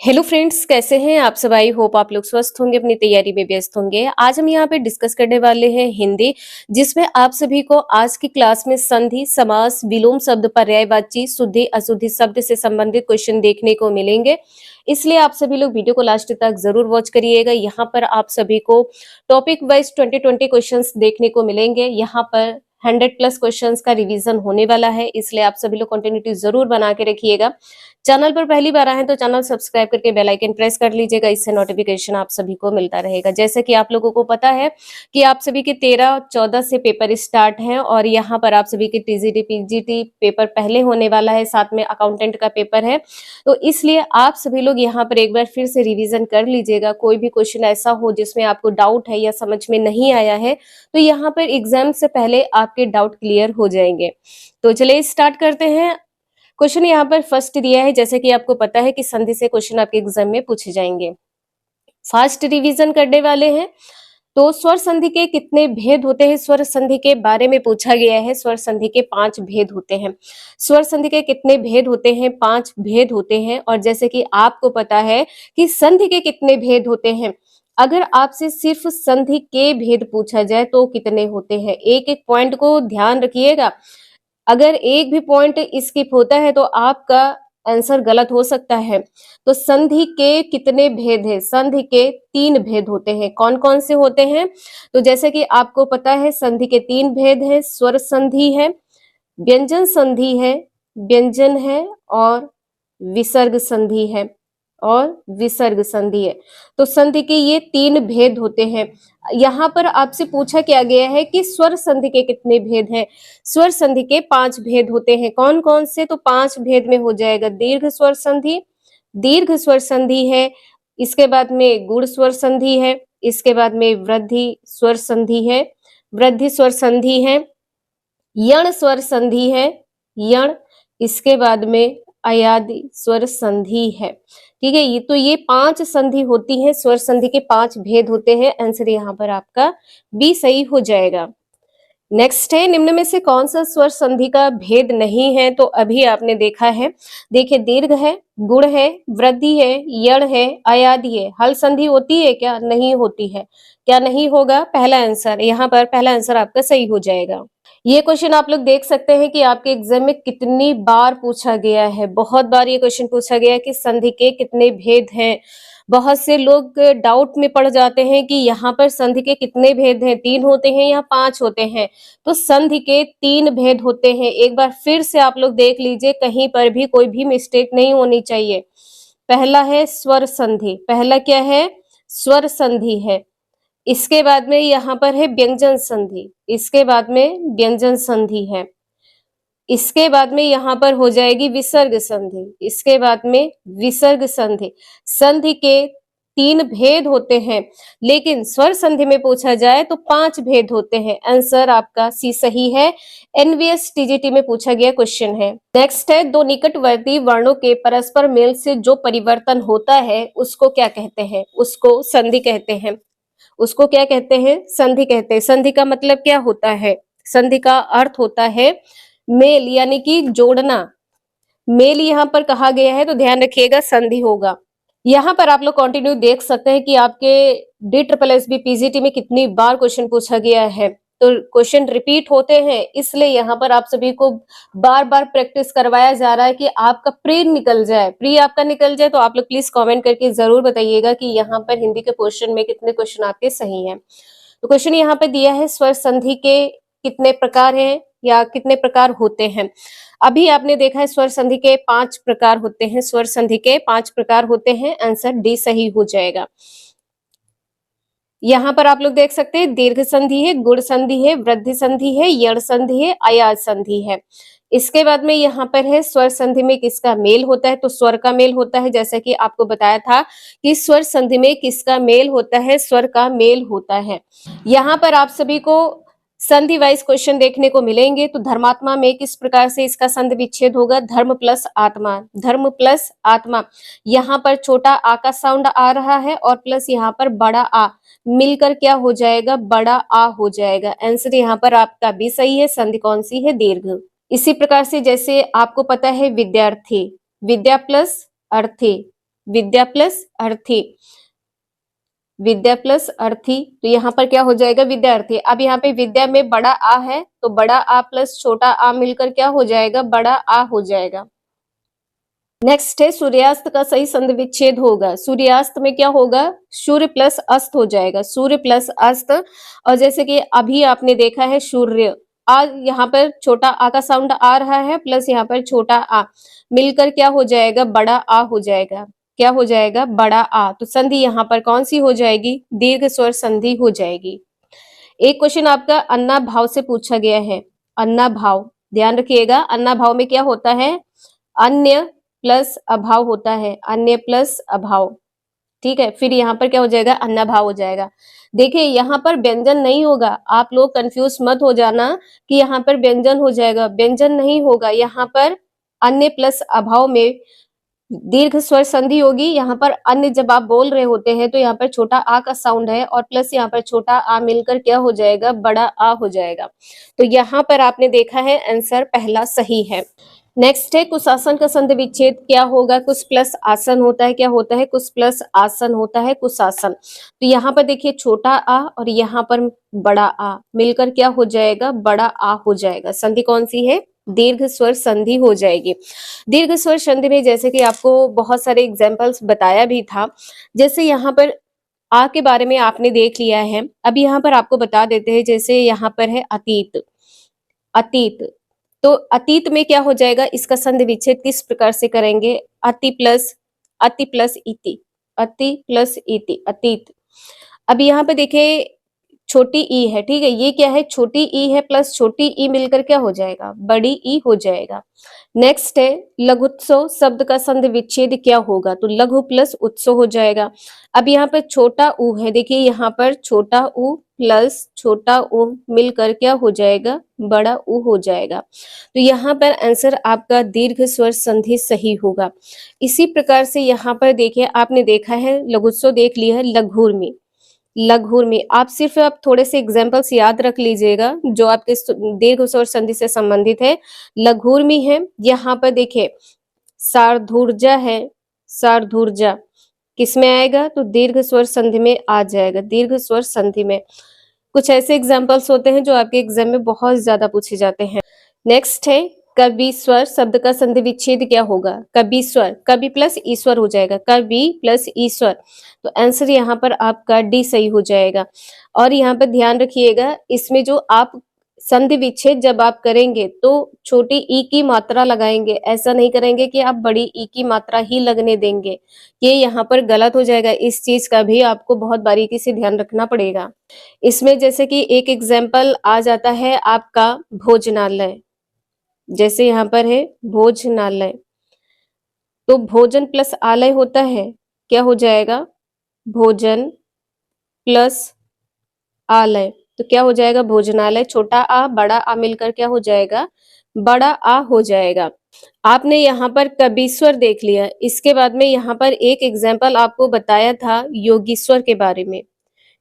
Hello friends, कैसे हैं आप सब। आई होप आप लोग स्वस्थ होंगे, अपनी तैयारी में व्यस्त होंगे। आज हम यहाँ पे डिस्कस करने वाले हैं हिंदी, जिसमें आप सभी को आज की क्लास में संधि, समास, विलोम शब्द, पर्यायवाची, शुद्धि अशुद्धि शब्द से संबंधित क्वेश्चन देखने को मिलेंगे। इसलिए आप सभी लोग वीडियो को लास्ट तक जरूर वॉच करिएगा। यहाँ पर आप सभी को टॉपिक वाइज 20 क्वेश्चन देखने को मिलेंगे। यहाँ पर 100+ क्वेश्चंस का रिवीजन होने वाला है, इसलिए आप सभी लोग कंटिन्यूटी जरूर बना के रखिएगा। चैनल पर पहली बार आए हैं तो चैनल सब्सक्राइब करके बेल आइकन प्रेस कर लीजिएगा, इससे नोटिफिकेशन आप सभी को मिलता रहेगा। जैसे कि आप लोगों को पता है कि आप सभी के 13-14 से पेपर स्टार्ट हैं और यहाँ पर आप सभी के टीजीटी पीजीटी पेपर पहले होने वाला है, साथ में अकाउंटेंट का पेपर है। तो इसलिए आप सभी लोग यहाँ पर एक बार फिर से रिविजन कर लीजिएगा। कोई भी क्वेश्चन ऐसा हो जिसमें आपको डाउट है या समझ में नहीं आया है, तो यहाँ पर एग्जाम से पहले आपके डाउट क्लियर हो जाएंगे। तो चलिए स्टार्ट करते हैं। क्वेश्चन यहाँ पर फर्स्ट दिया है, जैसे कि आपको पता है कि संधि से क्वेश्चन आपके एग्जाम में पूछे जाएंगे। फास्ट रिवीजन करने वाले हैं। तो स्वर संधि के कितने भेद होते हैं, स्वर संधि के बारे में पूछा गया है। स्वर संधि के 5 भेद होते हैं। स्वर संधि के कितने भेद होते हैं? 5 भेद होते हैं। और जैसे कि आपको पता है कि संधि के कितने भेद होते हैं, अगर आपसे सिर्फ संधि के भेद पूछा जाए तो कितने होते हैं, एक एक पॉइंट को ध्यान रखिएगा। अगर एक भी पॉइंट स्किप होता है तो आपका आंसर गलत हो सकता है। तो संधि के कितने भेद हैं? संधि के 3 भेद होते हैं। कौन कौन से होते हैं? तो जैसे कि आपको पता है संधि के 3 भेद हैं। स्वर संधि है, व्यंजन संधि है, व्यंजन है, और विसर्ग संधि है, और विसर्ग संधि है। तो संधि के ये 3 भेद होते हैं। यहाँ पर आपसे पूछा क्या गया है कि स्वर संधि के कितने भेद हैं? स्वर संधि के 5 भेद होते हैं। कौन कौन से? तो 5 भेद में हो जाएगा दीर्घ स्वर संधि, दीर्घ स्वर संधि है, इसके बाद में गुण स्वर संधि है, इसके बाद में वृद्धि स्वर संधि है, वृद्धि स्वर संधि है, यण स्वर संधि है, यण, इसके बाद में अयादि स्वर संधि है। ठीक है, ये 5 संधि होती है। स्वर संधि के 5 भेद होते हैं। आंसर यहाँ पर आपका बी सही हो जाएगा। नेक्स्ट है, निम्न में से कौन सा स्वर संधि का भेद नहीं है? तो अभी आपने देखा है, देखिए दीर्घ है, गुण है, वृद्धि है, यण है, अयादि है। हल संधि होती है क्या? नहीं होती है। क्या नहीं होगा? पहला आंसर, यहाँ पर पहला आंसर आपका सही हो जाएगा। ये क्वेश्चन आप लोग देख सकते हैं कि आपके एग्जाम में कितनी बार पूछा गया है। बहुत बार ये क्वेश्चन पूछा गया है कि संधि के कितने भेद हैं। बहुत से लोग डाउट में पड़ जाते हैं कि यहाँ पर संधि के कितने भेद हैं, 3 होते हैं या 5 होते हैं। तो संधि के 3 भेद होते हैं। एक बार फिर से आप लोग देख लीजिए, कहीं पर भी कोई भी मिस्टेक नहीं होनी चाहिए। पहला है स्वर संधि, पहला क्या है? स्वर संधि है। इसके बाद में यहाँ पर है व्यंजन संधि, इसके बाद में व्यंजन संधि है, इसके बाद में यहाँ पर हो जाएगी विसर्ग संधि, इसके बाद में विसर्ग संधि। संधि के 3 भेद होते हैं, लेकिन स्वर संधि में पूछा जाए तो 5 भेद होते हैं। आंसर आपका सी सही है। एनवीएस टीजीटी में पूछा गया क्वेश्चन है। नेक्स्ट है, 2 निकटवर्ती वर्णों के परस्पर मेल से जो परिवर्तन होता है उसको क्या कहते हैं? उसको संधि कहते हैं। उसको क्या कहते हैं? संधि कहते हैं। संधि का मतलब क्या होता है? संधि का अर्थ होता है मेल, यानी कि जोड़ना। मेल यहाँ पर कहा गया है, तो ध्यान रखिएगा संधि होगा। यहाँ पर आप लोग कंटिन्यू देख सकते हैं कि आपके DSSB पीजीटी में कितनी बार क्वेश्चन पूछा गया है। तो क्वेश्चन रिपीट होते हैं, इसलिए यहाँ पर आप सभी को बार बार प्रैक्टिस करवाया जा रहा है कि आपका प्री निकल जाए। प्री आपका निकल जाए तो आप लोग प्लीज कमेंट करके जरूर बताइएगा कि यहाँ पर हिंदी के क्वेश्चन में कितने क्वेश्चन आपके सही हैं। तो क्वेश्चन यहाँ पे दिया है, स्वर संधि के कितने प्रकार हैं या कितने प्रकार होते हैं? अभी आपने देखा है स्वर संधि के 5 प्रकार होते हैं। स्वर संधि के 5 प्रकार होते हैं। आंसर डी सही हो जाएगा। यहाँ पर आप लोग देख सकते हैं दीर्घ संधि है, गुण संधि है, वृद्धि संधि है, यण संधि है, अयाज संधि है। इसके बाद में यहाँ पर है स्वर संधि में किसका मेल होता है? तो स्वर का मेल होता है। जैसा कि आपको बताया था कि स्वर संधि में किसका मेल होता है? स्वर का मेल होता है। यहाँ पर आप सभी को संधि वाइज क्वेश्चन देखने को मिलेंगे। तो धर्मात्मा में किस प्रकार से इसका संधि विच्छेद होगा? धर्म प्लस आत्मा, धर्म प्लस आत्मा। यहाँ पर छोटा आ का साउंड आ रहा है और प्लस यहाँ पर बड़ा आ, मिलकर क्या हो जाएगा? बड़ा आ हो जाएगा। आंसर यहाँ पर आपका भी सही है। संधि कौन सी है? दीर्घ। इसी प्रकार से जैसे आपको पता है विद्यार्थी, विद्या प्लस अर्थी, विद्या प्लस अर्थी, विद्या प्लस अर्थी, तो यहाँ पर क्या हो जाएगा विद्यार्थी। अब यहाँ पे विद्या में बड़ा आ है तो बड़ा आ प्लस छोटा आ मिलकर क्या हो जाएगा, बड़ा आ हो जाएगा। नेक्स्ट है सूर्यास्त का सही संधि विच्छेद होगा। सूर्यास्त में क्या होगा, सूर्य प्लस अस्त हो जाएगा, सूर्य प्लस अस्त। और जैसे कि अभी आपने देखा है सूर्य, आ यहाँ पर छोटा आ का साउंड आ रहा है प्लस यहाँ पर छोटा आ मिलकर क्या हो जाएगा, बड़ा आ हो जाएगा। क्या हो जाएगा, बड़ा आ। तो संधि यहाँ पर कौन सी हो जाएगी, दीर्घ स्वर संधि हो जाएगी। एक क्वेश्चन आपका अन्ना भाव से पूछा गया है। अन्ना भाव ध्यान रखिएगा, अन्ना भाव में क्या होता है, अन्य प्लस अभाव होता है, अन्य प्लस अभाव। ठीक है, फिर यहाँ पर क्या हो जाएगा, अन्ना भाव हो जाएगा। देखिए यहाँ पर व्यंजन नहीं होगा, आप लोग कंफ्यूज मत हो जाना कि यहाँ पर व्यंजन हो जाएगा, व्यंजन नहीं होगा। यहाँ पर अन्य प्लस अभाव में दीर्घ स्वर संधि होगी। यहाँ पर अन्य जब आप बोल रहे होते हैं तो यहाँ पर छोटा आ का साउंड है और प्लस यहाँ पर छोटा आ मिलकर क्या हो जाएगा, बड़ा आ हो जाएगा। तो यहाँ पर आपने देखा है आंसर पहला सही है। नेक्स्ट है कुशासन का संधि विच्छेद क्या होगा, कुश प्लस आसन होता है, क्या होता है, कुश प्लस आसन होता है कुशासन। तो यहाँ पर देखिए छोटा आ और यहाँ पर बड़ा आ मिलकर क्या हो जाएगा, बड़ा आ हो जाएगा। संधि कौन सी है, दीर्घ स्वर संधि हो जाएगी। दीर्घ स्वर संधि में जैसे कि आपको बहुत सारे एग्जाम्पल्स बताया भी था, जैसे यहाँ पर आ के बारे में आपने देख लिया है। अब यहाँ पर आपको बता देते हैं, जैसे यहाँ पर है अतीत, अतीत। तो अतीत में क्या हो जाएगा, इसका संधि विच्छेद किस प्रकार से करेंगे, अति प्लस इति, अति प्लस इति, अतीत। अब यहाँ पे देखिए छोटी ई है, ठीक है, ये क्या है, छोटी ई है प्लस छोटी ई मिलकर क्या हो जाएगा, बड़ी ई हो जाएगा। नेक्स्ट है लघुत्सव शब्द का संधि विच्छेद क्या होगा, तो लघु प्लस उत्सव हो जाएगा। अब यहाँ पर छोटा ऊ है, देखिए यहाँ पर छोटा ऊ प्लस छोटा ऊ मिलकर क्या हो जाएगा, बड़ा ऊ हो जाएगा। तो यहाँ पर आंसर आपका दीर्घ स्वर संधि सही होगा। इसी प्रकार से यहाँ पर देखिए आपने देखा है लघुत्सव देख लिया है, लघुर में, लघुर में आप सिर्फ आप थोड़े से एग्जाम्पल्स याद रख लीजिएगा जो आपके दीर्घ स्वर संधि से संबंधित है। लघुर में है, यहाँ पर देखिए सार्धुर्जा है, सार्धुर्जा किसमें आएगा, तो दीर्घ स्वर संधि में आ जाएगा, दीर्घ स्वर संधि में। कुछ ऐसे एग्जाम्पल्स होते हैं जो आपके एग्जाम में बहुत ज्यादा पूछे जाते हैं। नेक्स्ट है कवि-स्वर शब्द का संधि विच्छेद क्या होगा, कवि-स्वर, कवि प्लस ईश्वर हो जाएगा, कवि प्लस ईश्वर। तो आंसर यहाँ पर आपका डी सही हो जाएगा। और यहाँ पर ध्यान रखिएगा, इसमें जो आप संधि विच्छेद जब आप करेंगे तो छोटी ई की मात्रा लगाएंगे, ऐसा नहीं करेंगे कि आप बड़ी ई की मात्रा ही लगने देंगे, ये यहाँ पर गलत हो जाएगा। इस चीज का भी आपको बहुत बारीकी से ध्यान रखना पड़ेगा। इसमें जैसे कि एक एग्जाम्पल आ जाता है आपका भोजनालय, जैसे यहाँ पर है भोजनालय, तो भोजन प्लस आलय होता है, क्या हो जाएगा, भोजन प्लस आलय, तो क्या हो जाएगा, भोजनालय। छोटा आ बड़ा आ मिलकर क्या हो जाएगा, बड़ा आ हो जाएगा। आपने यहाँ पर कबीश्वर देख लिया, इसके बाद में यहाँ पर एक एग्जाम्पल आपको बताया था योगीश्वर के बारे में,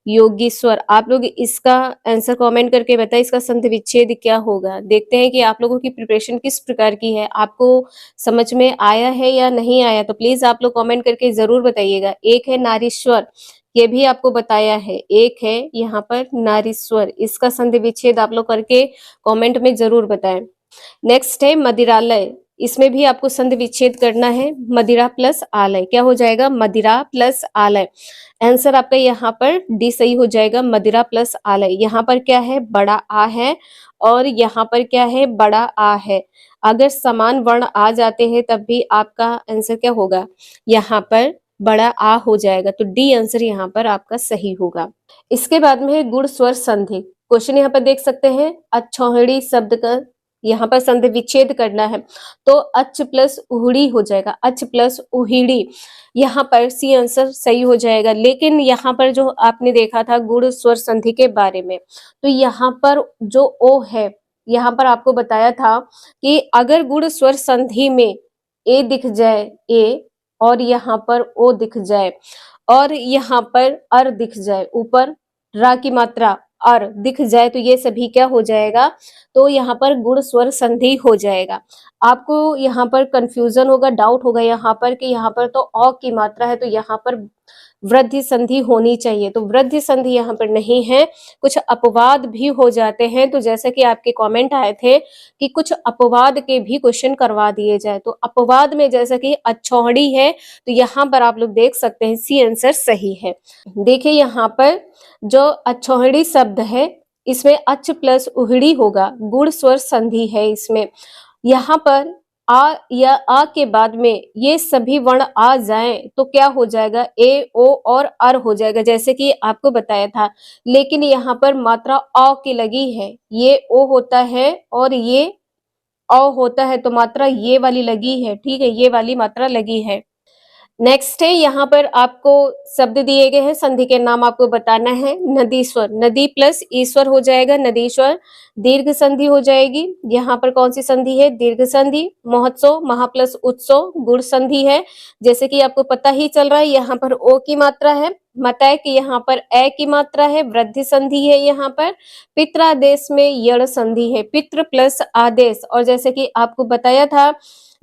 योगीश्वर। आप लोग इसका आंसर कमेंट करके बताएं, इसका संधि विच्छेद क्या होगा। देखते हैं कि आप लोगों की प्रिपरेशन किस प्रकार की है, आपको समझ में आया है या नहीं आया, तो प्लीज आप लोग कमेंट करके जरूर बताइएगा। एक है नारीश्वर, ये भी आपको बताया है, एक है यहाँ पर नारीश्वर, इसका संधि विच्छेद आप लोग करके कमेंट में जरूर बताएं। नेक्स्ट है मदिरालय, इसमें भी आपको संधि विच्छेद करना है, मदिरा प्लस आलय, क्या हो जाएगा, मदिरा प्लस आलय। आंसर आपका यहाँ पर डी सही हो जाएगा, मदिरा प्लस आलय। यहाँ पर क्या है, बड़ा आ है और यहाँ पर क्या है, बड़ा आ है। अगर समान वर्ण आ जाते हैं तब भी आपका आंसर क्या होगा, यहाँ पर बड़ा आ हो जाएगा। तो डी आंसर यहाँ पर आपका सही होगा। इसके बाद में है गुण स्वर संधि। क्वेश्चन यहाँ पर देख सकते हैं, अक्षौहिणी शब्द का यहाँ पर संधि विच्छेद करना है, तो अच प्लस उहड़ी हो जाएगा, अच प्लस उहिड़ी, यहाँ पर सी आंसर सही हो जाएगा। लेकिन यहाँ पर जो आपने देखा था गुण स्वर संधि के बारे में, तो यहाँ पर जो ओ है, यहाँ पर आपको बताया था कि अगर गुण स्वर संधि में ए दिख जाए, ए, और यहाँ पर ओ दिख जाए और यहाँ पर अर दिख जाए, ऊपर रा की मात्रा अर दिख जाए तो ये सभी क्या हो जाएगा, तो यहाँ पर गुण स्वर संधि हो जाएगा। आपको यहाँ पर कंफ्यूजन होगा, डाउट होगा यहाँ पर कि यहाँ पर तो अ की मात्रा है तो यहाँ पर वृद्धि संधि होनी चाहिए, तो वृद्धि संधि यहाँ पर नहीं है। कुछ अपवाद भी हो जाते हैं, तो जैसे कि आपके कमेंट आए थे कि कुछ अपवाद के भी क्वेश्चन करवा दिए जाए, तो अपवाद में जैसे कि अछौड़ी है, तो यहाँ पर आप लोग देख सकते हैं सी आंसर सही है। देखिए यहाँ पर जो अछौड़ी शब्द है, इसमें अच प्लस उहड़ी होगा, गुण स्वर संधि है इसमें। यहाँ पर आ या आ के बाद में ये सभी वर्ण आ जाएं तो क्या हो जाएगा, ए ओ और अर हो जाएगा, जैसे कि आपको बताया था। लेकिन यहाँ पर मात्रा अ की लगी है, ये ओ होता है और ये अ होता है, तो मात्रा ये वाली लगी है, ठीक है, ये वाली मात्रा लगी है। नेक्स्ट है, यहाँ पर आपको शब्द दिए गए हैं, संधि के नाम आपको बताना है। नदीश्वर, नदी प्लस ईश्वर हो जाएगा, नदीश्वर। दीर्घ संधि हो जाएगी, यहाँ पर कौन सी संधि है, दीर्घ संधि। महोत्सव, महा प्लस उत्सव, गुण संधि है, जैसे कि आपको पता ही चल रहा है, यहाँ पर ओ की मात्रा है। मतय कि यहाँ पर ए की मात्रा है, वृद्धि संधि है यहाँ पर। पित्रादेश में यण संधि है, पितृ प्लस आदेश, और जैसे कि आपको बताया था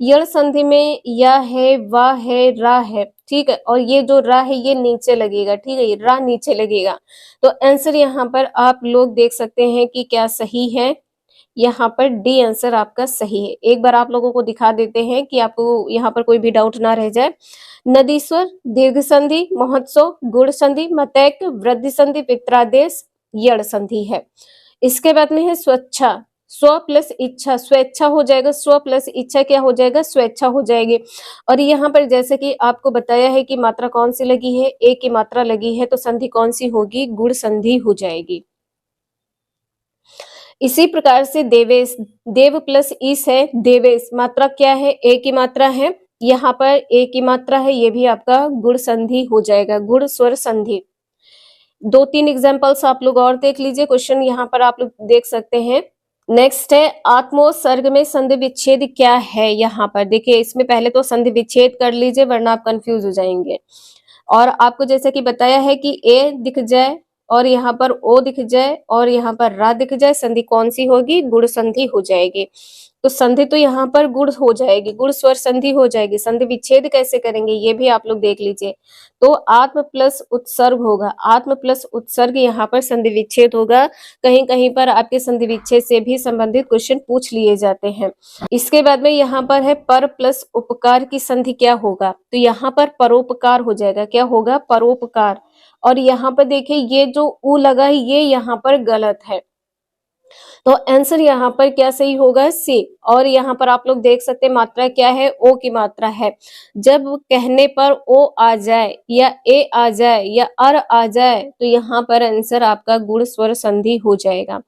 यण संधि में या है, वा है, रा है, ठीक है, और ये जो रा है ये नीचे लगेगा, ठीक है, ये रा नीचे लगेगा। तो आंसर यहाँ पर आप लोग देख सकते हैं कि क्या सही है, यहाँ पर डी आंसर आपका सही है। एक बार आप लोगों को दिखा देते हैं कि आपको यहाँ पर कोई भी डाउट ना रह जाए। नदीश्वर, दीर्घ संधि, महोत्सव, गुण संधि, मतैक, वृद्धि संधि, पित्रादेश, यण संधि है। इसके बाद में है स्वच्छा, स्व प्लस इच्छा, स्वेच्छा हो जाएगा, स्व प्लस इच्छा क्या हो जाएगा, स्वेच्छा हो जाएगी। और यहाँ पर जैसे कि आपको बताया है कि मात्रा कौन सी लगी है, ए की मात्रा लगी है, तो संधि कौन सी होगी, गुण संधि हो जाएगी। इसी प्रकार से देवेश, देव प्लस ईस है, देवेश, मात्रा क्या है, ए की मात्रा है, यहाँ पर ए की मात्रा है, ये भी आपका गुण संधि हो जाएगा, गुण स्वर संधि। 2-3 एग्जांपल्स आप लोग और देख लीजिए, क्वेश्चन यहाँ पर आप लोग देख सकते हैं। नेक्स्ट है आत्मोत्सर्ग में संधि विच्छेद क्या है, यहाँ पर देखिए, इसमें पहले तो संधि विच्छेद कर लीजिए वरना आप कंफ्यूज हो जाएंगे। और आपको जैसे कि बताया है कि ए दिख जाए और यहाँ पर ओ दिख जाए और यहाँ पर रा दिख जाए, संधि कौन सी होगी, गुण संधि हो जाएगी। तो संधि तो यहाँ पर गुण हो जाएगी, गुण स्वर संधि हो जाएगी। संधि विच्छेद कैसे करेंगे ये भी आप लोग देख लीजिए। तो आत्म प्लस उत्सर्ग होगा, आत्म प्लस उत्सर्ग यहाँ पर संधि विच्छेद होगा। कहीं कहीं पर आपके संधि विच्छेद से भी संबंधित क्वेश्चन पूछ लिए जाते हैं। इसके बाद में यहाँ पर है पर प्लस उपकार की संधि क्या होगा, तो यहाँ पर परोपकार हो जाएगा, क्या होगा, परोपकार। और यहाँ पर देखिए ये जो उ लगा है ये यहाँ पर गलत है, तो आंसर यहाँ पर क्या सही होगा, सी। और यहाँ पर आप लोग देख सकते हैं मात्रा क्या है, ओ की मात्रा है। जब कहने पर ओ आ जाए या ए आ जाए या अर आ जाए तो यहाँ पर आंसर आपका गुण स्वर संधि हो जाएगा।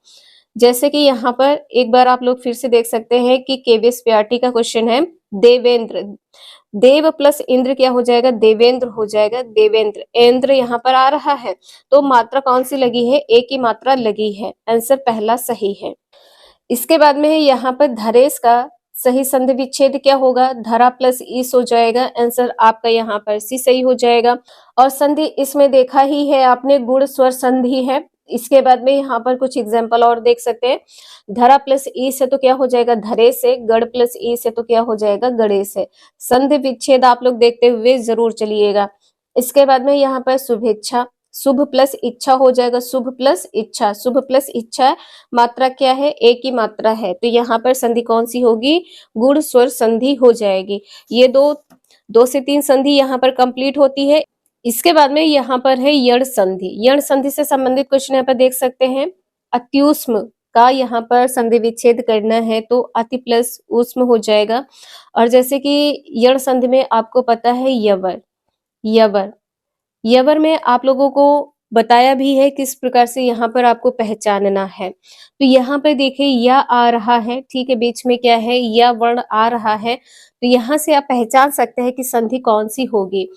जैसे कि यहाँ पर एक बार आप लोग फिर से देख सकते हैं कि केवीएस पीआरटी का क्वेश्चन है, देवेंद्र, देव प्लस इंद्र क्या हो जाएगा, देवेंद्र हो जाएगा, देवेंद्र। इंद्र यहाँ पर आ रहा है तो मात्रा कौन सी लगी है, ए की मात्रा लगी है, आंसर पहला सही है। इसके बाद में है यहाँ पर धरेश का सही संधि विच्छेद क्या होगा, धरा प्लस ईस हो जाएगा, आंसर आपका यहाँ पर सी सही हो जाएगा। और संधि इसमें देखा ही है आपने, गुण स्वर संधि है। इसके बाद में यहाँ पर कुछ एग्जाम्पल और देख सकते हैं, धरा प्लस ई से तो क्या हो जाएगा, धरे से, गढ़ प्लस ई से तो क्या हो जाएगा, गड़े से। संधि विच्छेद आप लोग देखते हुए जरूर चलिएगा। इसके बाद में यहाँ पर शुभेच्छा, शुभ प्लस इच्छा हो जाएगा, शुभ प्लस इच्छा, शुभ प्लस इच्छा, मात्रा क्या है, ए की मात्रा है, तो यहाँ पर संधि कौन सी होगी, गुण स्वर संधि हो जाएगी। ये दो से 3 संधि यहाँ पर कंप्लीट होती है। इसके बाद में यहाँ पर है यण संधि, यण संधि से संबंधित क्वेश्चन यहाँ पर देख सकते हैं। अत्युष्म का यहाँ पर संधि विच्छेद करना है तो अति प्लस उष्म हो जाएगा। और जैसे कि यण संधि में आपको पता है यवर, यवर, यवर में आप लोगों को बताया भी है किस प्रकार से यहाँ पर आपको पहचानना है। तो यहाँ पर देखिए या आ रहा है, ठीक है, बीच में क्या है, या वर्ण आ रहा है, तो यहाँ से आप पहचान सकते हैं कि संधि कौन सी होगी।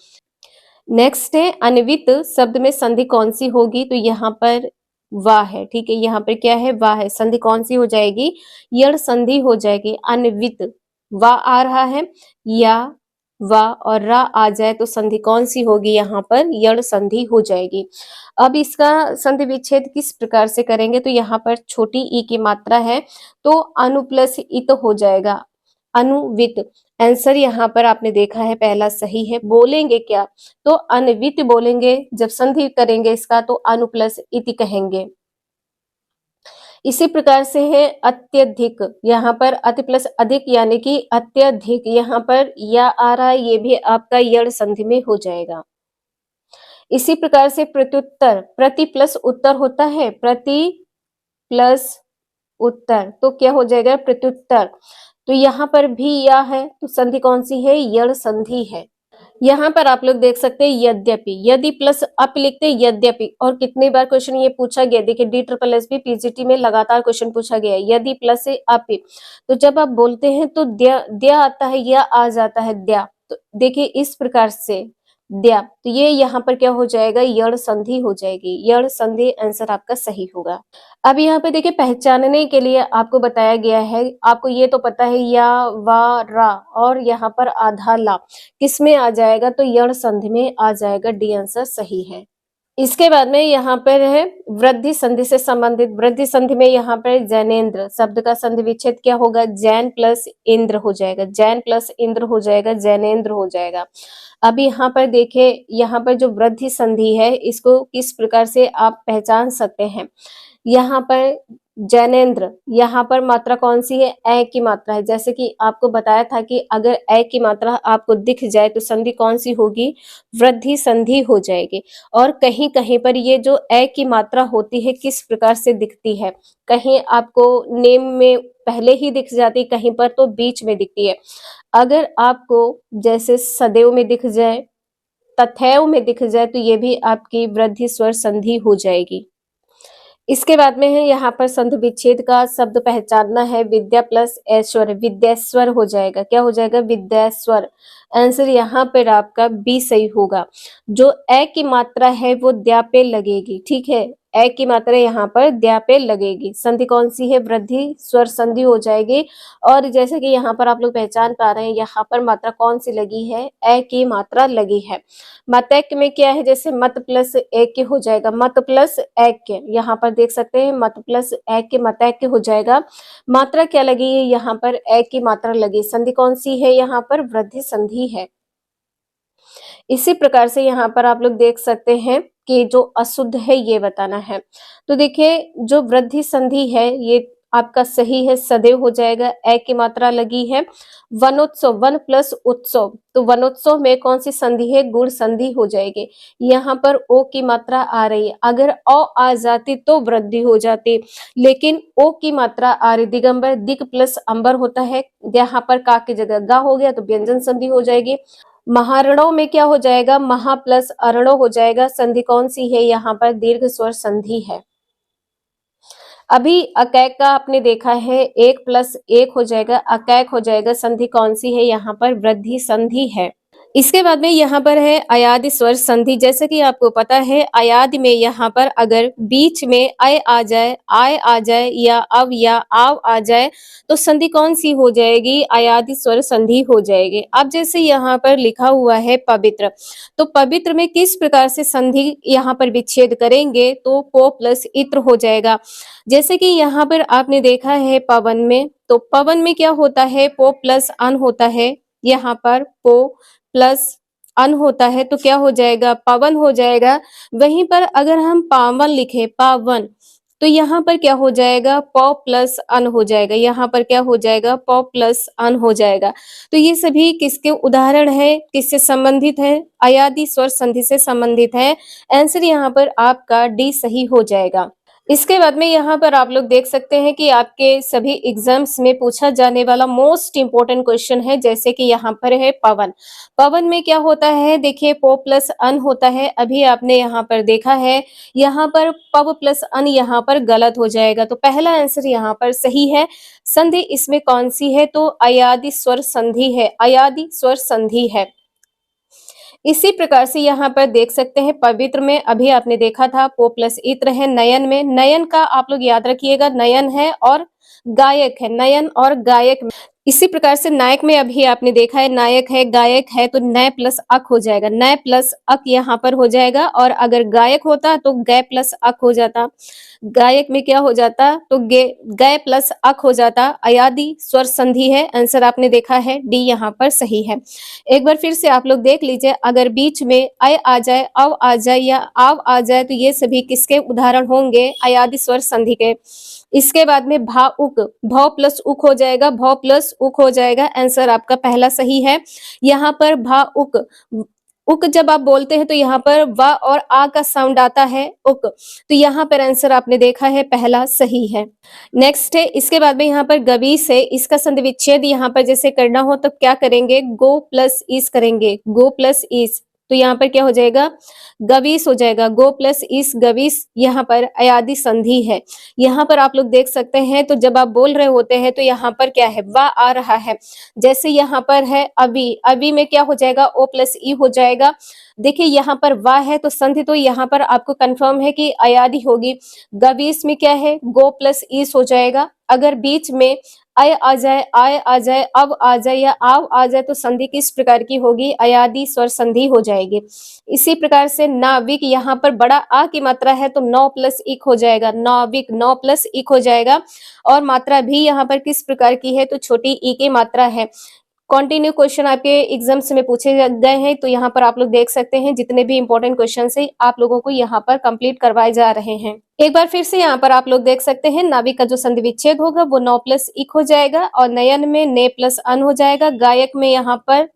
नेक्स्ट है अन्वित शब्द में संधि कौन सी होगी, तो यहाँ पर वाह है, ठीक है, यहाँ पर क्या है, वाह है, संधि कौन सी हो जाएगी, यण संधि हो जाएगी। अन्वित, वाह आ रहा है, या वा और रा आ जाए तो संधि कौन सी होगी? यहाँ पर यण संधि हो जाएगी। अब इसका संधि विच्छेद किस प्रकार से करेंगे? तो यहाँ पर छोटी ई की मात्रा है तो अनु प्लस इत हो जाएगा, अनुवित। आंसर यहाँ पर आपने देखा है पहला सही है। बोलेंगे क्या? तो अनवित बोलेंगे। जब संधि करेंगे इसका तो अनु प्लस इति कहेंगे। इसी प्रकार से है अत्यधिक, यहाँ पर अति प्लस अधिक यानी कि अत्यधिक, यहाँ पर या आ रहा है, ये भी आपका यण संधि में हो जाएगा। इसी प्रकार से प्रत्युत्तर, प्रति प्लस उत्तर होता है, प्रति प्लस उत्तर तो क्या हो जाएगा? प्रत्युत्तर। तो यहाँ पर भी या है तो संधि कौन सी है? यण संधि है। यहाँ पर आप लोग देख सकते हैं यद्यपि, यदि प्लस अप लिखते हैं यद्यपि, और कितनी बार क्वेश्चन ये पूछा गया, देखिए DSSB पीजीटी में लगातार क्वेश्चन पूछा गया है, यदि प्लस से अपि। तो जब आप बोलते हैं तो द्या आता है या आ जाता है द्या, तो देखिए इस प्रकार से द्या, तो ये यहाँ पर क्या हो जाएगा? यण संधि हो जाएगी। यण संधि आंसर आपका सही होगा। अब यहाँ पे देखिए पहचानने के लिए आपको बताया गया है, आपको ये तो पता है या वा रा, और यहाँ पर आधा ला किस में आ जाएगा? तो यण संधि में आ जाएगा। डी आंसर सही है। इसके बाद में यहाँ पर है वृद्धि संधि से संबंधित। वृद्धि संधि में यहाँ पर जैनेन्द्र शब्द का संधि विच्छेद क्या होगा? जैन प्लस इंद्र हो जाएगा, जैन प्लस इंद्र हो जाएगा, जैनेन्द्र हो जाएगा। अब यहाँ पर देखिए, यहाँ पर जो वृद्धि संधि है इसको किस प्रकार से आप पहचान सकते हैं? यहाँ पर जैनेन्द्र, यहाँ पर मात्रा कौन सी है? ए की मात्रा है। जैसे कि आपको बताया था कि अगर ए की मात्रा आपको दिख जाए तो संधि कौन सी होगी? वृद्धि संधि हो जाएगी। और कहीं कहीं पर ये जो ए की मात्रा होती है किस प्रकार से दिखती है? कहीं आपको नेम में पहले ही दिख जाती, कहीं पर तो बीच में दिखती है। अगर आपको जैसे सदैव में दिख जाए, तथैव में दिख जाए, तो ये भी आपकी वृद्धि स्वर संधि हो जाएगी। इसके बाद में है यहाँ पर संधि विच्छेद का शब्द पहचानना है। विद्या प्लस ऐश्वर्य, विद्यास्वर हो जाएगा। क्या हो जाएगा? विद्यास्वर। आंसर यहाँ पर आपका बी सही होगा। जो ए की मात्रा है वो द्या पे लगेगी, ठीक है, ए की मात्रा यहाँ पर द्या पे लगेगी। संधि कौन सी है? वृद्धि स्वर संधि हो जाएगी। और जैसे कि यहाँ पर आप लोग पहचान पा रहे हैं, यहाँ पर मात्रा कौन सी लगी है? ए की मात्रा लगी है। मतैक में क्या है? जैसे मत प्लस एक हो जाएगा, मत प्लस एक, यहाँ पर देख सकते हैं मत प्लस एक के मतैक हो जाएगा। मात्रा क्या लगी है? यहाँ पर एक की मात्रा लगी। संधि कौन सी है? यहाँ पर वृद्धि संधि है। इसी प्रकार से यहाँ पर आप लोग देख सकते हैं कि जो अशुद्ध है ये बताना है। तो देखिए जो वृद्धि संधि है ये आपका सही है, सदैव हो जाएगा। ए की मात्रा लगी है। वनोत्सव, वन प्लस उत्सव, तो वनोत्सव में कौन सी संधि है? गुण संधि हो जाएगी। यहाँ पर ओ की मात्रा आ रही है, अगर अ आ जाती तो वृद्धि हो जाती, लेकिन ओ की मात्रा आ रही। दिगंबर, दिक प्लस अंबर होता है, यहाँ पर का की जगह गा हो गया तो व्यंजन संधि हो जाएगी। महारणों में क्या हो जाएगा? महा प्लस अरणो हो जाएगा। संधि कौन सी है? यहाँ पर दीर्घ स्वर संधि है। अभी अकैक का आपने देखा है, एक प्लस एक हो जाएगा, अकैक हो जाएगा। संधि कौन सी है? यहाँ पर वृद्धि संधि है। इसके बाद में यहाँ पर है अयादि स्वर संधि। जैसे कि आपको पता है अयादि में यहाँ पर अगर बीच में अय आ जाए, आय आ जाए या अव या आव आ जाए तो संधि कौन सी हो जाएगी? अयादि स्वर संधि हो जाएगी। अब जैसे यहाँ पर लिखा हुआ है पवित्र, तो पवित्र में किस प्रकार से संधि यहाँ पर विच्छेद करेंगे? तो पो प्लस इत्र हो जाएगा। जैसे कि यहाँ पर आपने देखा है पवन में, तो पवन में क्या होता है? पो प्लस अन होता है, यहाँ पर पो प्लस अन होता है तो क्या हो जाएगा? पवन हो जाएगा। वहीं पर अगर हम पावन लिखे, पावन, तो यहाँ पर क्या हो जाएगा? प प्लस अन हो जाएगा। यहाँ पर क्या हो जाएगा? प प्लस अन हो जाएगा। तो ये सभी किसके उदाहरण है? किससे संबंधित है? अयादि स्वर संधि से संबंधित है। आंसर यहाँ पर आपका डी सही हो जाएगा। इसके बाद में यहाँ पर आप लोग देख सकते हैं कि आपके सभी एग्जाम्स में पूछा जाने वाला मोस्ट इंपोर्टेंट क्वेश्चन है। जैसे कि यहाँ पर है पवन, पवन में क्या होता है? देखिए पो प्लस अन होता है। अभी आपने यहाँ पर देखा है, यहाँ पर पव प्लस अन यहाँ पर गलत हो जाएगा, तो पहला आंसर यहाँ पर सही है। संधि इसमें कौन सी है? तो अयादि स्वर संधि है, अयादि स्वर संधि है। इसी प्रकार से यहाँ पर देख सकते हैं पवित्र में अभी आपने देखा था पो प्लस इत्र है। नयन में, नयन का आप लोग याद रखिएगा, नयन है और गायक है, नयन और गायक। इसी प्रकार से नायक में अभी आपने देखा है नायक है, गायक है, तो नय प्लस अक हो जाएगा, नय प्लस अक यहाँ पर हो जाएगा। और अगर गायक होता तो गय प्लस अक हो जाता। गायक में क्या हो जाता तो गय प्लस अक हो जाता। अयादि स्वर संधि है, आंसर आपने देखा है डी यहाँ पर सही है। एक बार फिर से आप लोग देख लीजिए, अगर बीच में अय आ जाए, अव आ जाए या आव आ जाए तो ये सभी किसके उदाहरण होंगे? अयादि स्वर संधि के। इसके बाद में भा उक, भौ प्लस उक हो जाएगा, भौ प्लस उक हो जाएगा, आंसर आपका पहला सही है। यहाँ पर भा उक, उक जब आप बोलते हैं तो यहाँ पर व और आ का साउंड आता है उक, तो यहाँ पर आंसर आपने देखा है पहला सही है। नेक्स्ट है, इसके बाद में यहाँ पर गवीस है, इसका संधि विच्छेद यहाँ पर जैसे करना हो तो क्या करेंगे? गो प्लस इस करेंगे, गो प्लस इस, तो यहाँ पर क्या हो जाएगा? गवीस हो जाएगा, गो प्लस इस गवीस। यहाँ पर अयादि संधि है। यहाँ पर आप लोग देख सकते हैं, तो जब आप बोल रहे होते हैं तो यहाँ पर क्या है? वा आ रहा है। जैसे यहाँ पर है अभी, अभी में क्या हो जाएगा? ओ प्लस ई हो जाएगा। देखिए यहाँ पर वा है तो संधि तो यहाँ पर आपको कंफर्म है कि अयादि होगी। गवीस में क्या है? गो प्लस ईस हो जाएगा। अगर बीच में अय आ जाए, आय आ जाए, अब आ जाए या आव आ जाए तो संधि किस प्रकार की होगी? अयादि स्वर संधि हो जाएगी। इसी प्रकार से नाविक, यहाँ पर बड़ा आ की मात्रा है तो नौ प्लस इक हो जाएगा, नाविक, नौ प्लस इक हो जाएगा। और मात्रा भी यहाँ पर किस प्रकार की है? तो छोटी ई की मात्रा है। कंटिन्यू क्वेश्चन आपके एग्जाम्स में पूछे गए हैं, तो यहाँ पर आप लोग देख सकते हैं जितने भी इंपॉर्टेंट क्वेश्चन है आप लोगों को यहाँ पर कंप्लीट करवाए जा रहे हैं। एक बार फिर से यहाँ पर आप लोग देख सकते हैं, नाविक का जो संधि विच्छेद होगा वो नौ प्लस इक हो जाएगा, और नयन में ने प्लस अन हो जाएगा। गायक में यहाँ पर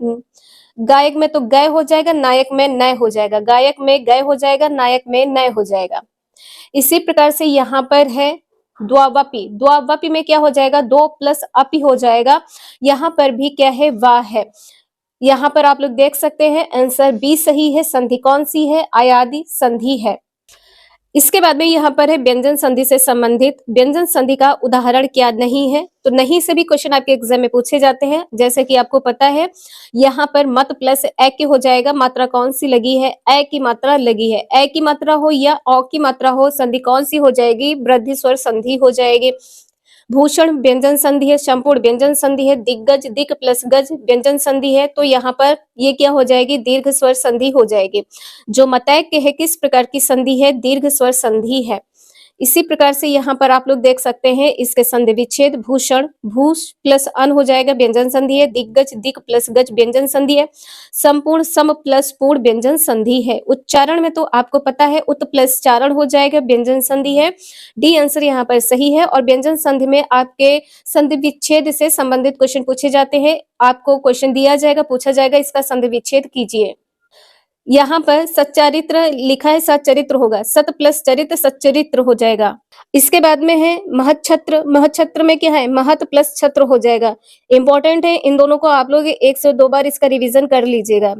गायक में तो गय हो जाएगा, नायक में नय हो जाएगा, गायक में गय हो जाएगा, नायक में नय हो जाएगा। इसी प्रकार से यहाँ पर है द्वावपी, द्वावपी में क्या हो जाएगा? दो प्लस अपी हो जाएगा। यहाँ पर भी क्या है? वा है। यहाँ पर आप लोग देख सकते हैं आंसर बी सही है। संधि कौन सी है? अयादि संधि है। इसके बाद में यहाँ पर है व्यंजन संधि से संबंधित। व्यंजन संधि का उदाहरण क्या नहीं है? तो नहीं से भी क्वेश्चन आपके एग्जाम में पूछे जाते हैं। जैसे कि आपको पता है यहाँ पर मत प्लस ए के हो जाएगा, मात्रा कौन सी लगी है? ए की मात्रा लगी है। ए की मात्रा हो या औ की मात्रा हो, संधि कौन सी हो जाएगी? वृद्धि स्वर संधि हो जाएगी। भूषण व्यंजन संधि है, संपूर्ण व्यंजन संधि है, दिग्गज दिक प्लस गज व्यंजन संधि है, तो यहाँ पर ये क्या हो जाएगी? दीर्घ स्वर संधि हो जाएगी। जो मतैक्य है किस प्रकार की संधि है? दीर्घ स्वर संधि है। इसी प्रकार से यहाँ पर आप लोग देख सकते हैं इसके संधि विच्छेद। भूषण भूष प्लस अन हो जाएगा, व्यंजन संधि है। दिग्गज दिक प्लस गज व्यंजन संधि है। संपूर्ण सम प्लस पूर्ण व्यंजन संधि है। उच्चारण में तो आपको पता है उत प्लस चारण हो जाएगा, व्यंजन संधि है। डी आंसर यहाँ पर सही है। और व्यंजन संधि में आपके संधि विच्छेद से संबंधित क्वेश्चन पूछे जाते हैं। आपको क्वेश्चन दिया जाएगा, पूछा जाएगा इसका संधि विच्छेद कीजिए। यहाँ पर सच्चरित्र लिखा है, सच्चरित्र होगा, सत प्लस चरित्र सच्चरित्र हो जाएगा। इसके बाद में है महच्छत्र, महच्छत्र में क्या है? महत प्लस छत्र हो जाएगा। इंपॉर्टेंट है, इन दोनों को आप लोग 1 से 2 बार इसका रिवीजन कर लीजिएगा।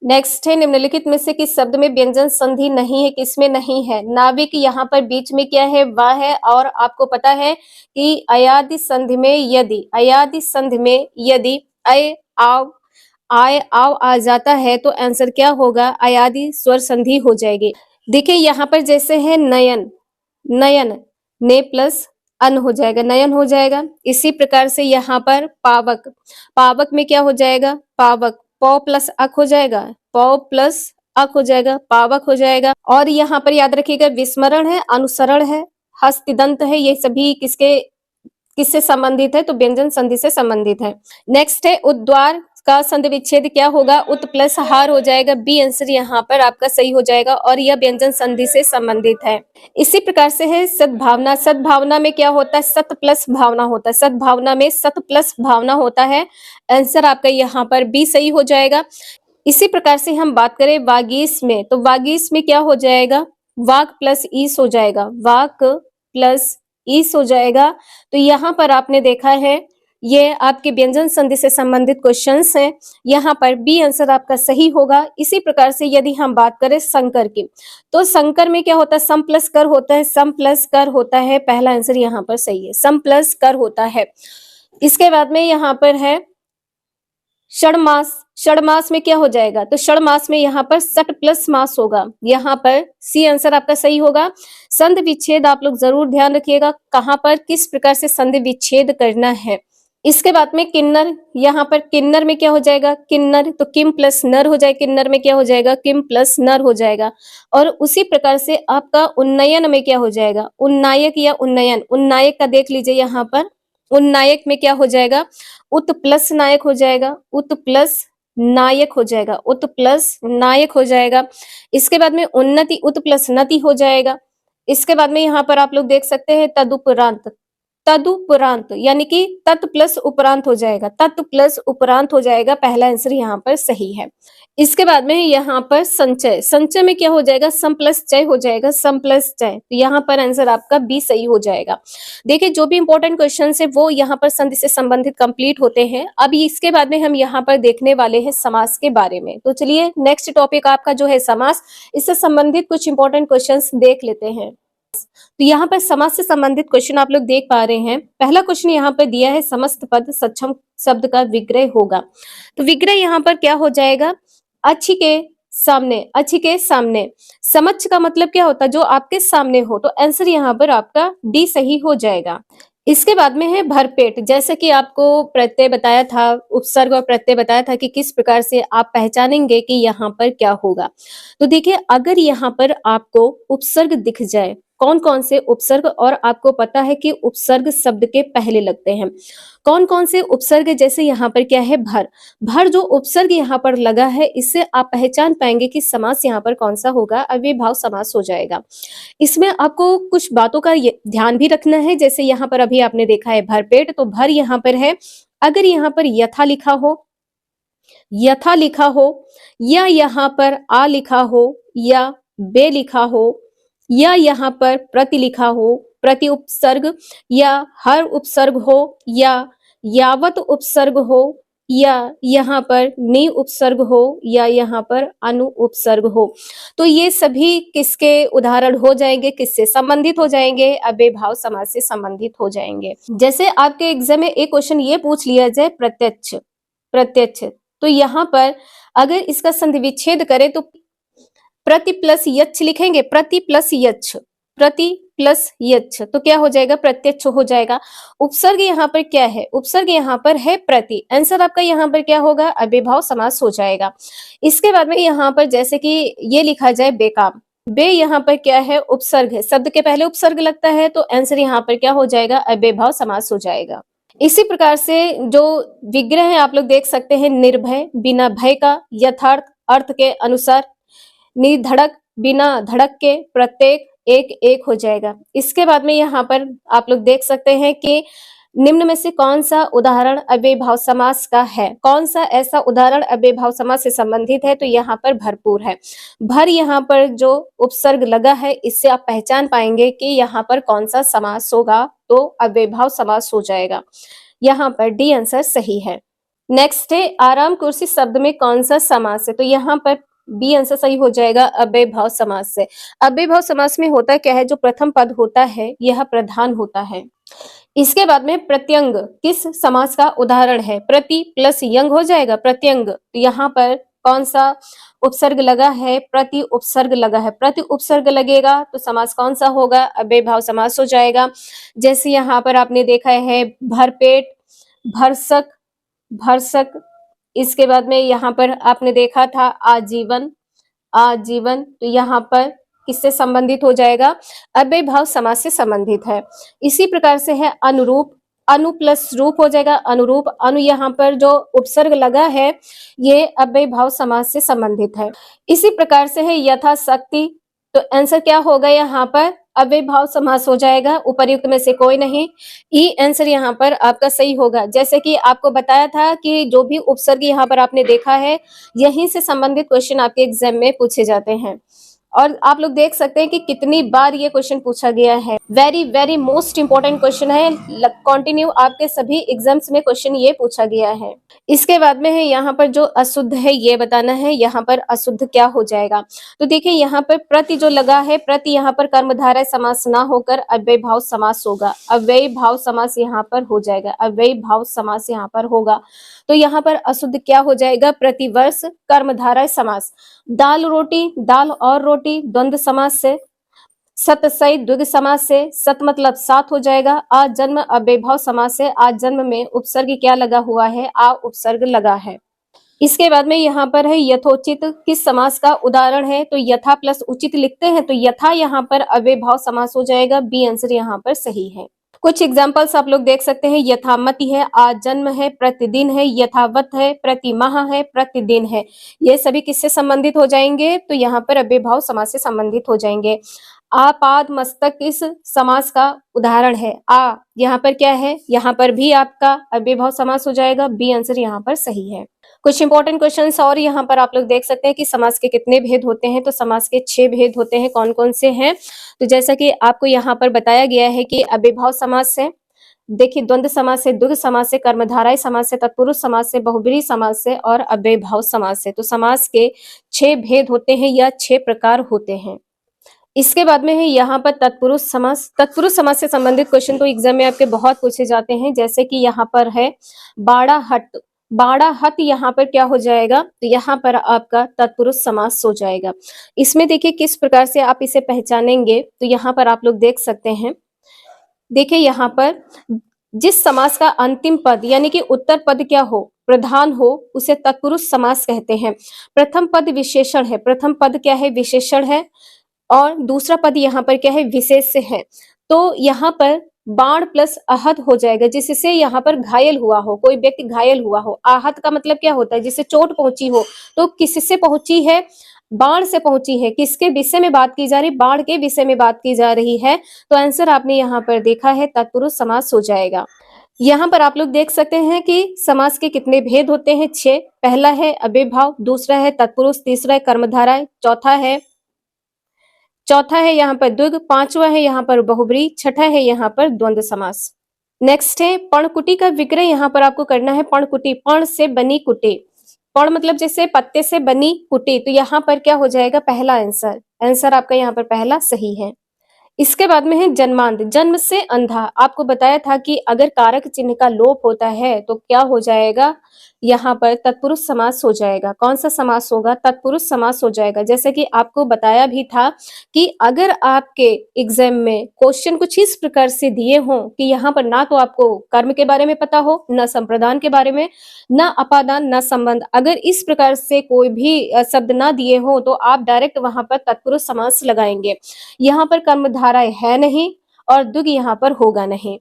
नेक्स्ट है, निम्नलिखित में से किस शब्द में व्यंजन संधि नहीं है? किसमें नहीं है? नाविक, यहाँ पर बीच में क्या है? वा है। और आपको पता है कि अयादि संधि में यदि, अयादि संधि में यदि अय आव, आय आव आ जाता है तो आंसर क्या होगा? अयादि स्वर संधि हो जाएगी। देखिए यहाँ पर जैसे है नयन, नयन ने प्लस अन हो जाएगा, नयन हो जाएगा। इसी प्रकार से यहाँ पर पावक, पावक में क्या हो जाएगा? पावक, पौ प्लस अक हो जाएगा, पौ प्लस अक हो जाएगा, पावक हो जाएगा। और यहाँ पर याद रखिएगा विस्मरण है, अनुसरण है, हस्तिदंत है, ये सभी किससे संबंधित है? तो व्यंजन संधि से संबंधित है। नेक्स्ट है उद्वार का संधि विच्छेद क्या होगा? उत प्लस हार हो जाएगा। बी आंसर यहाँ पर आपका सही हो जाएगा, और यह व्यंजन संधि से संबंधित है। इसी प्रकार से है सद्भावना, सद्भावना में क्या होता है? सत प्लस भावना होता है, सद्भावना में सत प्लस भावना होता है। आंसर आपका यहाँ पर बी सही हो जाएगा। इसी प्रकार से हम बात करें वागीश में, तो वागीश में क्या हो जाएगा? वाक प्लस ईस हो जाएगा, वाक प्लस ईस हो जाएगा। तो यहाँ पर आपने देखा है ये आपके व्यंजन संधि से संबंधित क्वेश्चंस हैं। यहाँ पर बी आंसर आपका सही होगा। इसी प्रकार से यदि हम बात करें संकर की, तो संकर में क्या होता है? सम प्लस कर होता है, सम प्लस कर होता है। पहला आंसर यहाँ पर सही है, सम प्लस कर होता है। इसके बाद में यहाँ पर है षडमास, षडमास में क्या हो जाएगा? तो षडमास में यहाँ पर सट प्लस मास होगा, यहाँ पर सी आंसर आपका सही होगा। संधि विच्छेद आप लोग जरूर ध्यान रखिएगा, कहाँ पर किस प्रकार से संधि विच्छेद करना है। इसके बाद में किन्नर, यहाँ पर किन्नर में क्या हो जाएगा? किन्नर, तो किम प्लस नर हो जाएगा, किन्नर में क्या हो जाएगा? किम प्लस नर हो जाएगा। और उसी प्रकार से आपका उन्नयन में क्या हो जाएगा? उन्नायक या उन्नयन, उन्नायक का देख लीजिए यहाँ पर, उन्नायक में क्या हो जाएगा? उत प्लस नायक हो जाएगा, उत प्लस नायक हो जाएगा, उत प्लस नायक हो जाएगा। इसके बाद में उन्नति, उत प्लस नति हो जाएगा। इसके बाद में यहाँ पर आप लोग देख सकते हैं तदुपरांत, तदुपरांत यानी कि तत् प्लस उपरांत हो जाएगा, तत् प्लस उपरांत हो जाएगा। पहला आंसर यहाँ पर सही है। इसके बाद में यहाँ पर संचय, संचय में क्या हो जाएगा? सम प्लस चय हो जाएगा, सम प्लस चय, तो यहाँ पर आंसर आपका बी सही हो जाएगा। देखिए जो भी इंपॉर्टेंट क्वेश्चन है वो यहाँ पर संधि से संबंधित कंप्लीट होते हैं। अब इसके बाद में हम यहाँ पर देखने वाले हैं समास के बारे में। तो चलिए नेक्स्ट टॉपिक आपका जो है समास, इससे संबंधित कुछ इंपॉर्टेंट क्वेश्चन देख लेते हैं। तो यहाँ पर समास से संबंधित क्वेश्चन आप लोग देख पा रहे हैं। पहला क्वेश्चन यहाँ पर दिया है, समस्त पद सक्षम शब्द का विग्रह होगा। तो विग्रह यहाँ पर क्या हो जाएगा? अच्छी के सामने, अच्छी के सामने। समक्ष का मतलब क्या होता है? जो आपके सामने हो। तो आंसर यहाँ पर आपका डी सही हो जाएगा। इसके बाद में है भरपेट। जैसे कि आपको प्रत्यय बताया था, उपसर्ग और प्रत्यय बताया था कि किस प्रकार से आप पहचानेंगे कि यहाँ पर क्या होगा। तो देखिए अगर यहाँ पर आपको उपसर्ग दिख जाए, कौन कौन से उपसर्ग, और आपको पता है कि उपसर्ग शब्द के पहले लगते हैं, कौन कौन से उपसर्ग, जैसे यहाँ पर क्या है? भर, भर जो उपसर्ग यहाँ पर लगा है, इससे आप पहचान पाएंगे कि समास यहाँ पर कौन सा होगा, अव्ययभाव समास हो जाएगा। इसमें आपको कुछ बातों का ध्यान भी रखना है। जैसे यहाँ पर अभी आपने देखा है भरपेट, तो भर यहाँ पर है, अगर यहाँ पर यथा लिखा हो, यथा लिखा हो, या यहाँ पर आ लिखा हो, या बे लिखा हो, या यहाँ पर प्रति लिखा हो, प्रति उपसर्ग, या हर उपसर्ग हो, या यावत उपसर्ग हो, या यहाँ पर नि उपसर्ग हो, या यहाँ पर अनु उपसर्ग हो, तो ये सभी किसके उदाहरण हो जाएंगे? किससे संबंधित हो जाएंगे? अव्ययभाव समास से संबंधित हो जाएंगे। जैसे आपके एग्जाम में एक क्वेश्चन ये पूछ लिया जाए प्रत्यक्ष, प्रत्यक्ष, तो यहाँ पर अगर इसका संधि विच्छेद करें तो प्रति प्लस यच्छ लिखेंगे, प्रति प्लस यच्छ, प्रति प्लस यच्छ, तो क्या हो जाएगा? प्रत्यक्ष हो जाएगा। उपसर्ग यहाँ पर क्या है? उपसर्ग यहाँ पर है प्रति, आंसर आपका यहाँ पर क्या होगा? अव्ययभाव समास हो जाएगा। इसके बाद में यहाँ पर जैसे कि ये लिखा जाए बेकाम, बे यहाँ पर क्या है? उपसर्ग है, शब्द के पहले उपसर्ग लगता है, तो आंसर यहाँ पर क्या हो जाएगा? अव्ययभाव समास हो जाएगा। इसी प्रकार से जो विग्रह है आप लोग देख सकते हैं, निर्भय, बिना भय का, यथार्थ, अर्थ के अनुसार, निर्धड़क, बिना धड़क के, प्रत्येक, एक एक हो जाएगा। इसके बाद में यहाँ पर आप लोग देख सकते हैं कि निम्न में से कौन सा उदाहरण अव्ययभाव समास का है? कौन सा ऐसा उदाहरण अव्ययभाव समास से संबंधित है? तो यहाँ पर भरपूर है। भर यहाँ पर जो उपसर्ग लगा है, इससे आप पहचान पाएंगे कि यहाँ पर कौन सा समास होगा, तो अव्ययभाव समास हो जाएगा। यहाँ पर डी आंसर सही है। नेक्स्ट है आराम कुर्सी शब्द में कौन सा समास है? तो यहाँ पर बी आंसर सही हो जाएगा, अव्ययभाव समास से। अव्ययभाव समास में होता क्या है? जो प्रथम पद होता है यह प्रधान होता है। इसके बाद में प्रत्यंग किस समास का उदाहरण है? प्रति प्लस यंग हो जाएगा, प्रत्यंग, तो यहाँ पर कौन सा उपसर्ग लगा है? प्रति उपसर्ग लगा है, प्रति उपसर्ग लगेगा तो समास कौन सा होगा? अव्ययभाव समास हो जाएगा। जैसे यहाँ पर आपने देखा है भरपेट, भरसक, भरसक। इसके बाद में यहाँ पर आपने देखा था आजीवन, आजीवन, तो यहाँ पर किससे संबंधित हो जाएगा? अव्ययभाव समास से संबंधित है। इसी प्रकार से है अनुरूप, अनु प्लस रूप हो जाएगा, अनुरूप, अनु यहाँ पर जो उपसर्ग लगा है ये अव्ययभाव समास से संबंधित है। इसी प्रकार से है यथाशक्ति, तो आंसर क्या होगा? यहाँ पर अव्ययभाव समास हो जाएगा, उपर्युक्त में से कोई नहीं। ई आंसर यहाँ पर आपका सही होगा। जैसे कि आपको बताया था कि जो भी उपसर्ग यहाँ पर आपने देखा है, यहीं से संबंधित क्वेश्चन आपके एग्जाम में पूछे जाते हैं। और आप लोग देख सकते हैं कि कितनी बार ये क्वेश्चन पूछा गया है। Very very most important question है, कंटिन्यू आपके सभी एग्जाम्स में क्वेश्चन ये पूछा गया है। इसके बाद में है यहाँ पर जो अशुद्ध है ये बताना है, यहाँ पर अशुद्ध क्या हो जाएगा। तो देखिए यहाँ पर प्रति जो लगा है, प्रति यहाँ पर कर्मधारय समास ना होकर अव्यय भाव समास होगा, अव्यय भाव समास यहाँ पर हो जाएगा, अव्यय भाव समास यहाँ पर होगा। तो यहाँ पर अशुद्ध क्या हो जाएगा, प्रतिवर्ष कर्मधारय समास। दाल रोटी, दाल और रोटी द्वंद्व समास से, सत सहित द्विग समास से, सत मतलब सात हो जाएगा। आज जन्म अव्ययभाव समास से, आज जन्म में उपसर्ग क्या लगा हुआ है, आ उपसर्ग लगा है। इसके बाद में यहाँ पर है यथोचित, किस समास का उदाहरण है, तो यथा प्लस उचित लिखते हैं तो यथा यहाँ पर अव्ययभाव समास हो जाएगा, बी आंसर यहाँ पर सही है। कुछ एग्जाम्पल्स आप लोग देख सकते हैं, यथामति है, आज जन्म है, प्रतिदिन है, यथावत है, प्रतिमाह है, प्रतिदिन है। ये सभी किससे संबंधित हो जाएंगे, तो यहाँ पर अव्ययभाव समास से संबंधित हो जाएंगे। आपाद मस्तक किस समास का उदाहरण है, आ यहाँ पर क्या है, यहाँ पर भी आपका अव्ययभाव समास हो जाएगा, बी आंसर यहाँ पर सही है। कुछ इंपॉर्टेंट क्वेश्चंस और यहाँ पर आप लोग देख सकते हैं कि समास के कितने भेद होते हैं, तो समास के 6 भेद होते हैं। कौन कौन से हैं, तो जैसा कि आपको यहाँ पर बताया गया है कि अव्ययभाव समास से, देखिए द्वंद्व समास से, द्विग समास से, कर्मधारय समास से, तत्पुरुष समास से, बहुब्रीहि समास से और अव्ययभाव समास से। तो समास के 6 भेद होते हैं या 6 प्रकार होते हैं। इसके बाद में है यहाँ पर तत्पुरुष समास। तत्पुरुष समास से संबंधित क्वेश्चन तो एग्जाम में आपके बहुत पूछे जाते हैं, जैसे कि यहाँ पर है बाड़ा हट, बाड़ा हट यहाँ पर क्या हो जाएगा, तो यहाँ पर आपका तत्पुरुष समास हो जाएगा। इसमें देखिए किस प्रकार से आप इसे पहचानेंगे, तो यहाँ पर आप लोग देख सकते हैं, देखिए यहाँ पर जिस समास का अंतिम पद यानी कि उत्तर पद क्या हो, प्रधान हो, उसे तत्पुरुष समास कहते हैं। प्रथम पद विशेषण है, प्रथम पद क्या है, विशेषण है, और दूसरा पद यहाँ पर क्या है, विशेष है। तो यहाँ पर बाण प्लस आहत हो जाएगा, जिससे यहाँ पर घायल हुआ हो, कोई व्यक्ति घायल हुआ हो। आहत का मतलब क्या होता है, जिससे चोट पहुंची हो, तो किससे पहुंची है, बाण से पहुंची है। किसके विषय में बात की जा रही, बाण के विषय में बात की जा रही है। तो आंसर आपने यहाँ पर देखा है, तत्पुरुष समास हो जाएगा। यहाँ पर आप लोग देख सकते हैं कि समास के कितने भेद होते हैं, 6। पहला है अव्ययभाव, दूसरा है तत्पुरुष, तीसरा है कर्मधारय, चौथा है यहाँ पर द्विग, पांचवा है यहाँ पर बहुब्रीहि, छठा है यहाँ पर द्वंद्व समास। नेक्स्ट है पर्णकुटी का विग्रह, यहाँ पर आपको करना है पर्णकुटी, पर्ण से बनी कुटी, पर्ण मतलब जैसे पत्ते से बनी कुटी, तो यहाँ पर क्या हो जाएगा, पहला आंसर आपका यहाँ पर पहला सही है। इसके बाद में है जन्मांध, जन्म से अंधा। आपको बताया था कि अगर कारक चिन्ह का लोप होता है तो क्या हो जाएगा, यहाँ पर तत्पुरुष समास हो जाएगा। कौन सा समास होगा, तत्पुरुष समास हो जाएगा। जैसे कि आपको बताया भी था कि अगर आपके एग्जाम में क्वेश्चन कुछ इस प्रकार से दिए हों कि यहाँ पर ना तो आपको कर्म के बारे में पता हो, न संप्रदान के बारे में, न अपादान, न संबंध, अगर इस प्रकार से कोई भी शब्द ना दिए हो तो आप डायरेक्ट वहां पर तत्पुरुष समास लगाएंगे। यहाँ पर कर्मधारय है नहीं और द्विग यहाँ पर होगा नहीं,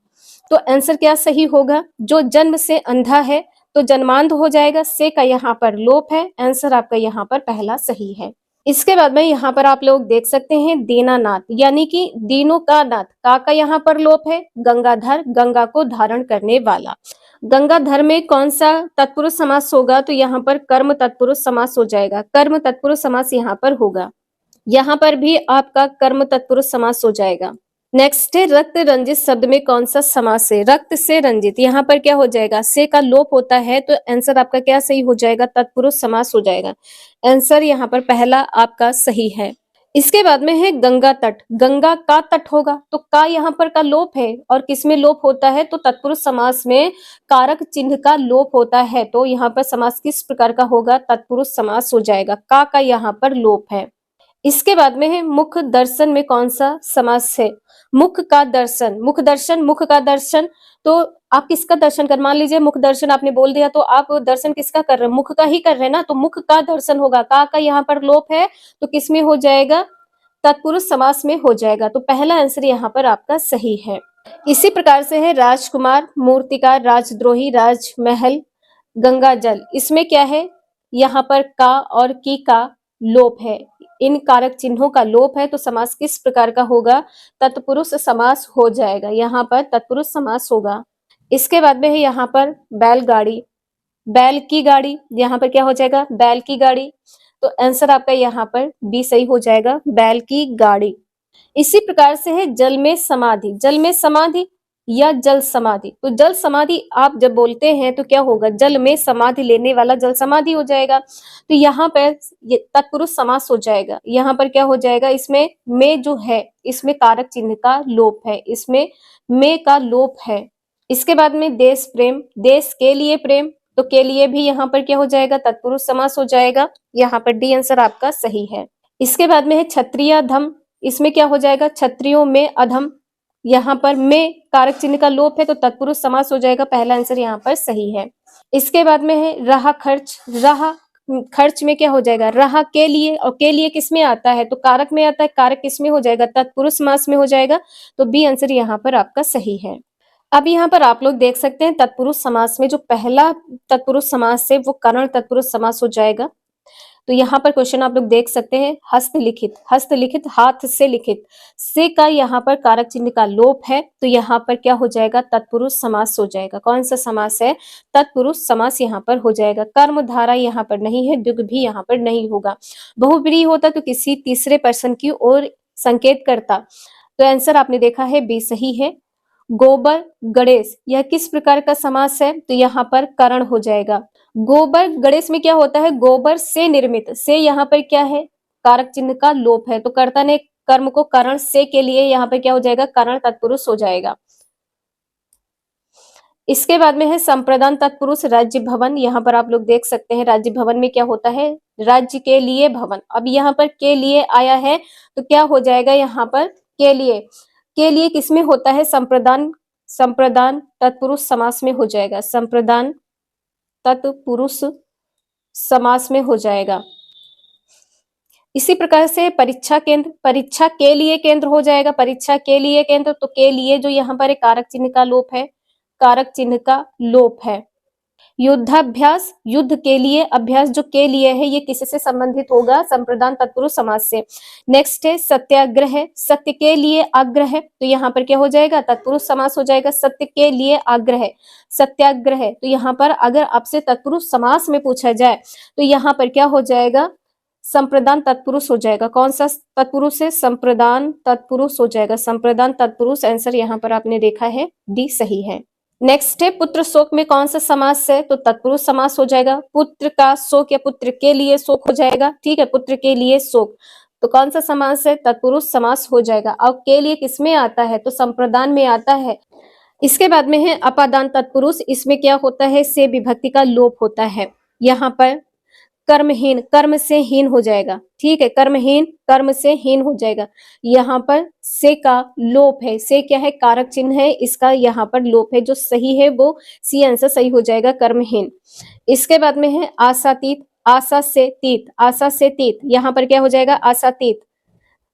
तो आंसर क्या सही होगा, जो जन्म से अंधा है तो जन्मांध हो जाएगा, से का यहाँ पर लोप है, आंसर आपका यहाँ पर पहला सही है। इसके बाद में यहाँ पर आप लोग देख सकते हैं दीनानाथ, यानी कि दीनों का नाथ, का यहाँ पर लोप है, गंगाधर, गंगा को धारण करने वाला। गंगाधर में कौन सा तत्पुरुष समास होगा, तो यहाँ पर कर्म तत्पुरुष समास हो जाएगा, कर्म तत्पुरुष समास यहाँ पर होगा, यहाँ पर भी आपका कर्म तत्पुरुष समास हो जाएगा। नेक्स्ट है रक्त रंजित शब्द में कौन सा समास है, रक्त से रंजित, यहाँ पर क्या हो जाएगा, से का लोप होता है, तो आंसर आपका क्या सही हो जाएगा, तत्पुरुष समास हो जाएगा। आंसर यहाँ पर पहला आपका सही है। इसके बाद में है गंगा तट, गंगा का तट होगा, तो का यहाँ पर का लोप है, और किसमें लोप होता है, तो तत्पुरुष समास में कारक चिन्ह का लोप होता है, तो यहाँ पर समास किस प्रकार का होगा, तत्पुरुष समास हो जाएगा, का यहाँ पर लोप है। इसके बाद में है मुख दर्शन में कौन सा समास है, मुख का दर्शन, मुख दर्शन, मुख का दर्शन, तो आप किसका दर्शन कर, मान लीजिए मुख दर्शन आपने बोल दिया, तो आप दर्शन किसका कर रहे हैं, मुख का ही कर रहे हैं ना, तो मुख का दर्शन होगा, का यहाँ पर लोप है, तो किस में हो जाएगा, तत्पुरुष समास में हो जाएगा, तो पहला आंसर यहाँ पर आपका सही है। इसी प्रकार से है राजकुमार, मूर्तिकार, राजद्रोही, राजमहल, गंगा जल, इसमें क्या है, यहाँ पर का और की का लोप है, इन कारक चिन्हों का लोप है, तो समास किस प्रकार का होगा, तत्पुरुष समास हो जाएगा, यहाँ पर तत्पुरुष समास होगा। इसके बाद में है यहाँ पर बैलगाड़ी, बैल की गाड़ी, यहाँ पर क्या हो जाएगा, बैल की गाड़ी, तो आंसर आपका यहाँ पर बी सही हो जाएगा, बैल की गाड़ी। इसी प्रकार से है जल में समाधि। जल में समाधि या जल समाधि, तो जल समाधि आप जब बोलते हैं तो क्या होगा, जल में समाधि लेने वाला जल समाधि हो जाएगा। तो यहाँ पर ये तत्पुरुष समास हो जाएगा। यहाँ पर क्या हो जाएगा, इसमें में जो है इसमें कारक चिन्ह का लोप है, इसमें में का लोप है। इसके बाद में देश प्रेम, देश के लिए प्रेम, तो के लिए भी यहाँ पर क्या हो जाएगा, तत्पुरुष समास हो जाएगा। यहाँ पर डी आंसर आपका सही है। इसके बाद में है क्षत्रिय धम, इसमें क्या हो जाएगा, क्षत्रियों में अधम। यहाँ पर में कारक चिन्ह का लोप है तो तत्पुरुष समास हो जाएगा, पहला आंसर यहाँ पर सही है। इसके बाद में है रहा खर्च। रहा खर्च में क्या हो जाएगा, रहा के लिए, और के लिए किस में आता है, तो कारक में आता है। कारक किस में हो जाएगा, तत्पुरुष समास में हो जाएगा। तो बी आंसर यहाँ पर आपका सही है। अब यहाँ पर आप लोग देख सकते हैं तत्पुरुष समास में जो पहला तत्पुरुष समास है वो करण तत्पुरुष समास हो जाएगा। तो यहाँ पर क्वेश्चन आप लोग देख सकते हैं, हस्तलिखित। हस्तलिखित हाथ से लिखित, से का यहाँ पर कारक चिन्ह का लोप है, तो यहाँ पर क्या हो जाएगा, तत्पुरुष समास हो जाएगा। कौन सा समास है, तत्पुरुष समास यहाँ पर हो जाएगा। कर्म धारा यहाँ पर नहीं है, द्विगु भी यहाँ पर नहीं होगा। बहुव्रीहि होता तो किसी तीसरे पर्सन की ओर संकेत करता। तो आंसर आपने देखा है बी सही है। गोबर गणेश, यह किस प्रकार का समास है, तो यहाँ पर करण हो जाएगा। गोबर गणेश में क्या होता है, गोबर से निर्मित, से यहाँ पर क्या है, कारक चिन्ह का लोप है, तो कर्ता ने कर्म को करण से के लिए यहाँ पर क्या हो जाएगा, करण तत्पुरुष हो जाएगा। इसके बाद में है संप्रदान तत्पुरुष राज्य भवन। यहाँ पर आप लोग देख सकते हैं राज्य भवन में क्या होता है, राज्य के लिए भवन। अब यहाँ पर के लिए आया है तो क्या हो जाएगा, यहाँ पर के लिए किसमें होता है, संप्रदान। संप्रदान तत्पुरुष समास में हो जाएगा, संप्रदान तत्पुरुष समास में हो जाएगा। इसी प्रकार से परीक्षा केंद्र, परीक्षा के लिए केंद्र हो जाएगा, परीक्षा के लिए केंद्र। तो के लिए जो यहाँ पर एक कारक चिन्ह का लोप है, कारक चिन्ह का लोप है। युद्धाभ्यास, युद्ध के लिए, अभ्यास जो के लिए है ये किससे संबंधित होगा, संप्रदान तत्पुरुष समास से। नेक्स्ट है सत्याग्रह, सत्य के लिए आग्रह, तो यहाँ पर क्या हो जाएगा, तत्पुरुष समास हो जाएगा, सत्य के लिए आग्रह, सत्याग्रह। तो यहाँ पर अगर आपसे तत्पुरुष समास में पूछा जाए तो यहाँ पर क्या हो जाएगा, संप्रदान तत्पुरुष हो जाएगा। कौन सा तत्पुरुष है, संप्रदान तत्पुरुष हो जाएगा, संप्रदान तत्पुरुष। आंसर यहाँ पर आपने देखा है डी सही है। नेक्स्ट है पुत्र शोक में कौन सा समास है, तो तत्पुरुष समास हो जाएगा। पुत्र का शोक या पुत्र के लिए शोक हो जाएगा, ठीक है, पुत्र के लिए शोक। तो कौन सा समास है, तत्पुरुष समास हो जाएगा। अब के लिए किसमें आता है, तो संप्रदान में आता है। इसके बाद में है अपादान तत्पुरुष, इसमें क्या होता है, से विभक्ति का लोप होता है। यहाँ पर कर्महीन, कर्म से हीन हो जाएगा, ठीक है, कर्महीन कर्म से हीन हो जाएगा। यहाँ पर से का लोप है, से क्या है, कारक चिन्ह है, इसका यहाँ पर लोप है। जो सही है वो सी आंसर सही हो जाएगा, कर्महीन। इसके बाद में है आशातीत, आशा से तीत, आशा से तीत, यहाँ पर क्या हो जाएगा, आशातीत।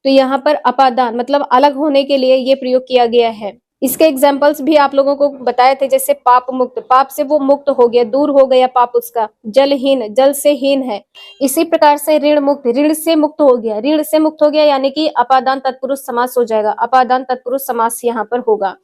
तो यहाँ पर अपादान मतलब अलग होने के लिए ये प्रयोग किया गया है। इसके एग्जाम्पल्स भी आप लोगों को बताए थे, जैसे पाप मुक्त, पाप से वो मुक्त हो गया, दूर हो गया पाप उसका। जलहीन, जल से हीन है। इसी प्रकार से ऋण मुक्त, ऋण से मुक्त हो गया, ऋण से मुक्त हो गया, यानी कि अपादान तत्पुरुष समास हो जाएगा, अपादान तत्पुरुष समास यहाँ पर होगा।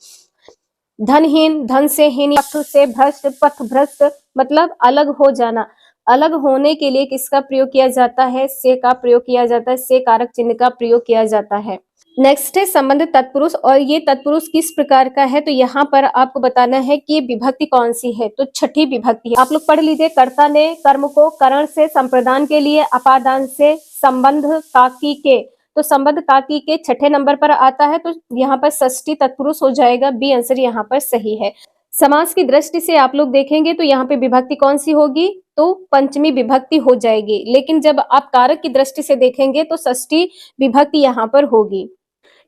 धनहीन, धन से हीन, पथ से भ्रष्ट, पथ भ्रष्ट मतलब अलग हो जाना। अलग होने के लिए किसका प्रयोग किया जाता है, से का प्रयोग किया जाता है, से कारक चिन्ह का प्रयोग किया जाता है। नेक्स्ट है संबंध तत्पुरुष, और ये तत्पुरुष किस प्रकार का है, तो यहाँ पर आपको बताना है कि विभक्ति कौन सी है, तो छठी विभक्ति है। आप लोग पढ़ लीजिए, कर्ता ने कर्म को करण से संप्रदान के लिए, अपादान से संबंध काकी के, तो संबंध काकी के छठे नंबर पर आता है, तो यहाँ पर षष्ठी तत्पुरुष हो जाएगा, बी आंसर यहाँ पर सही है। समास की दृष्टि से आप लोग देखेंगे तो यहाँ पे विभक्ति कौन सी होगी, तो पंचमी विभक्ति हो जाएगी। लेकिन जब आप कारक की दृष्टि से देखेंगे तो षष्ठी विभक्ति यहाँ पर होगी।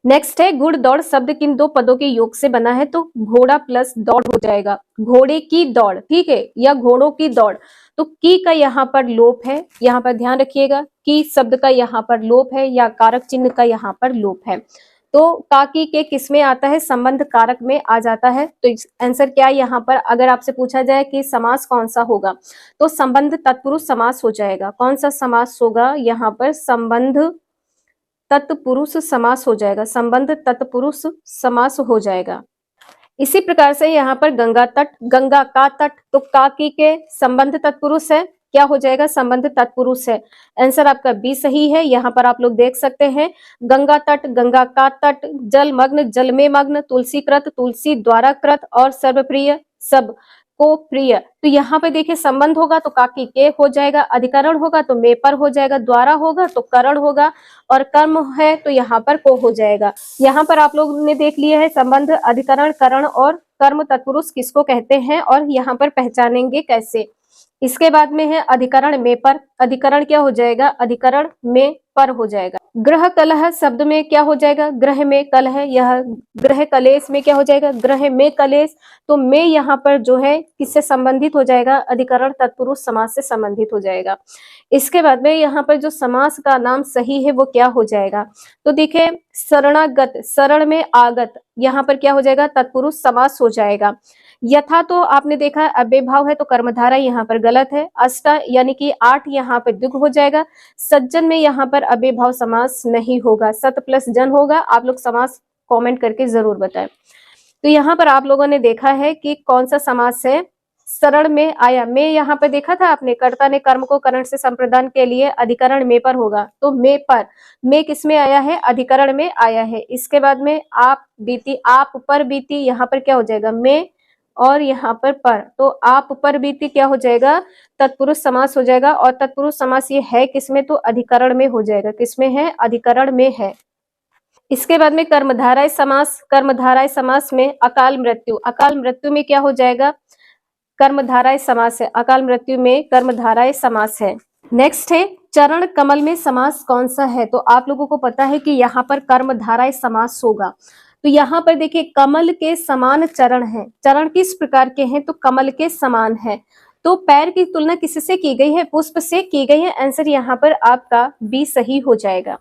नेक्स्ट है गुड़ दौड़ शब्द किन दो पदों के योग से बना है, तो घोड़ा प्लस दौड़ हो जाएगा, घोड़े की दौड़, ठीक है, या घोड़ों की दौड़। तो की का यहाँ पर लोप है, यहाँ पर ध्यान रखिएगा, की शब्द का यहाँ पर लोप है या कारक चिन्ह का यहाँ पर लोप है। तो काकी के किस में आता है, संबंध कारक में आ जाता है। तो आंसर क्या है यहाँ पर, अगर आपसे पूछा जाए कि समास कौन सा होगा, तो संबंध तत्पुरुष समास हो जाएगा। कौन सा समास होगा यहाँ पर, संबंध तत्पुरुष समास हो जाएगा, संबंध तत्पुरुष समास हो जाएगा। इसी प्रकार से यहाँ पर गंगा तट, गंगा का तट, तो काकी के संबंध तत्पुरुष है, क्या हो जाएगा, संबंध तत्पुरुष है। आंसर आपका बी सही है। यहाँ पर आप लोग देख सकते हैं गंगा तट, गंगा का तट, जलमग्न, जल में मग्न, तुलसी कृत, तुलसी द्वारा कृत और सर्वप्रिय, सब को प्रिय। तो यहाँ पे देखिए संबंध होगा तो काकी के हो जाएगा, अधिकरण होगा तो मे पर हो जाएगा, द्वारा होगा तो करण होगा और कर्म है तो यहाँ पर को हो जाएगा। यहाँ पर आप लोगों ने देख लिया है संबंध, अधिकरण, करण और कर्म तत्पुरुष किसको कहते हैं और यहाँ पर पहचानेंगे कैसे। इसके बाद में है अधिकरण में पर। अधिकरण क्या हो जाएगा, अधिकरण में पर हो जाएगा। ग्रह कलह शब्द में क्या हो जाएगा, ग्रह में कलह। यह ग्रह कलेश में क्या हो जाएगा, ग्रह में कलेश। तो में यहाँ पर जो है किससे संबंधित हो जाएगा, अधिकरण तत्पुरुष समास से संबंधित हो जाएगा। इसके बाद में यहाँ पर जो समास का नाम सही है वो क्या हो जाएगा, तो देखिए शरणागत, शरण में आगत, यहाँ पर क्या हो जाएगा, तत्पुरुष समास हो जाएगा। यथा तो आपने देखा अव्यय भाव है तो कर्मधारा यहाँ पर गलत है। अष्टा यानी कि 8 यहाँ पर द्विगु हो जाएगा। सज्जन में यहाँ पर अव्यय भाव समास नहीं होगा, सत प्लस जन होगा। आप लोग समास कमेंट करके जरूर बताएं। तो यहाँ पर आप लोगों ने देखा है कि कौन सा समास है, सरल में आया। में यहाँ पर देखा था आपने, कर्ता ने कर्म को करण से संप्रदान के लिए अधिकरण में पर होगा, तो में पर, में किस में आया है, अधिकरण में आया है। इसके बाद में आप बीती, आप पर बीती, यहाँ पर क्या हो जाएगा, में और यहाँ पर, तो आप पर बीती क्या हो जाएगा, तत्पुरुष समास हो जाएगा। और तत्पुरुष समास ये है किसमें, तो अधिकरण में हो जाएगा। किसमें है, अधिकरण में है। इसके बाद में कर्मधारय समास। कर्मधारय समास में अकाल मृत्यु, अकाल मृत्यु में क्या हो जाएगा, कर्मधारय समास है। अकाल मृत्यु में कर्मधारय समास है। नेक्स्ट है चरण कमल में समास कौन सा है, तो आप लोगों को पता है कि यहाँ पर कर्मधारय समास होगा। तो यहाँ पर देखिए कमल के समान चरण है। चरण किस प्रकार के हैं, तो कमल के समान है। तो पैर की तुलना किससे की गई है, पुष्प से की गई है। आंसर यहाँ पर आपका बी सही हो जाएगा।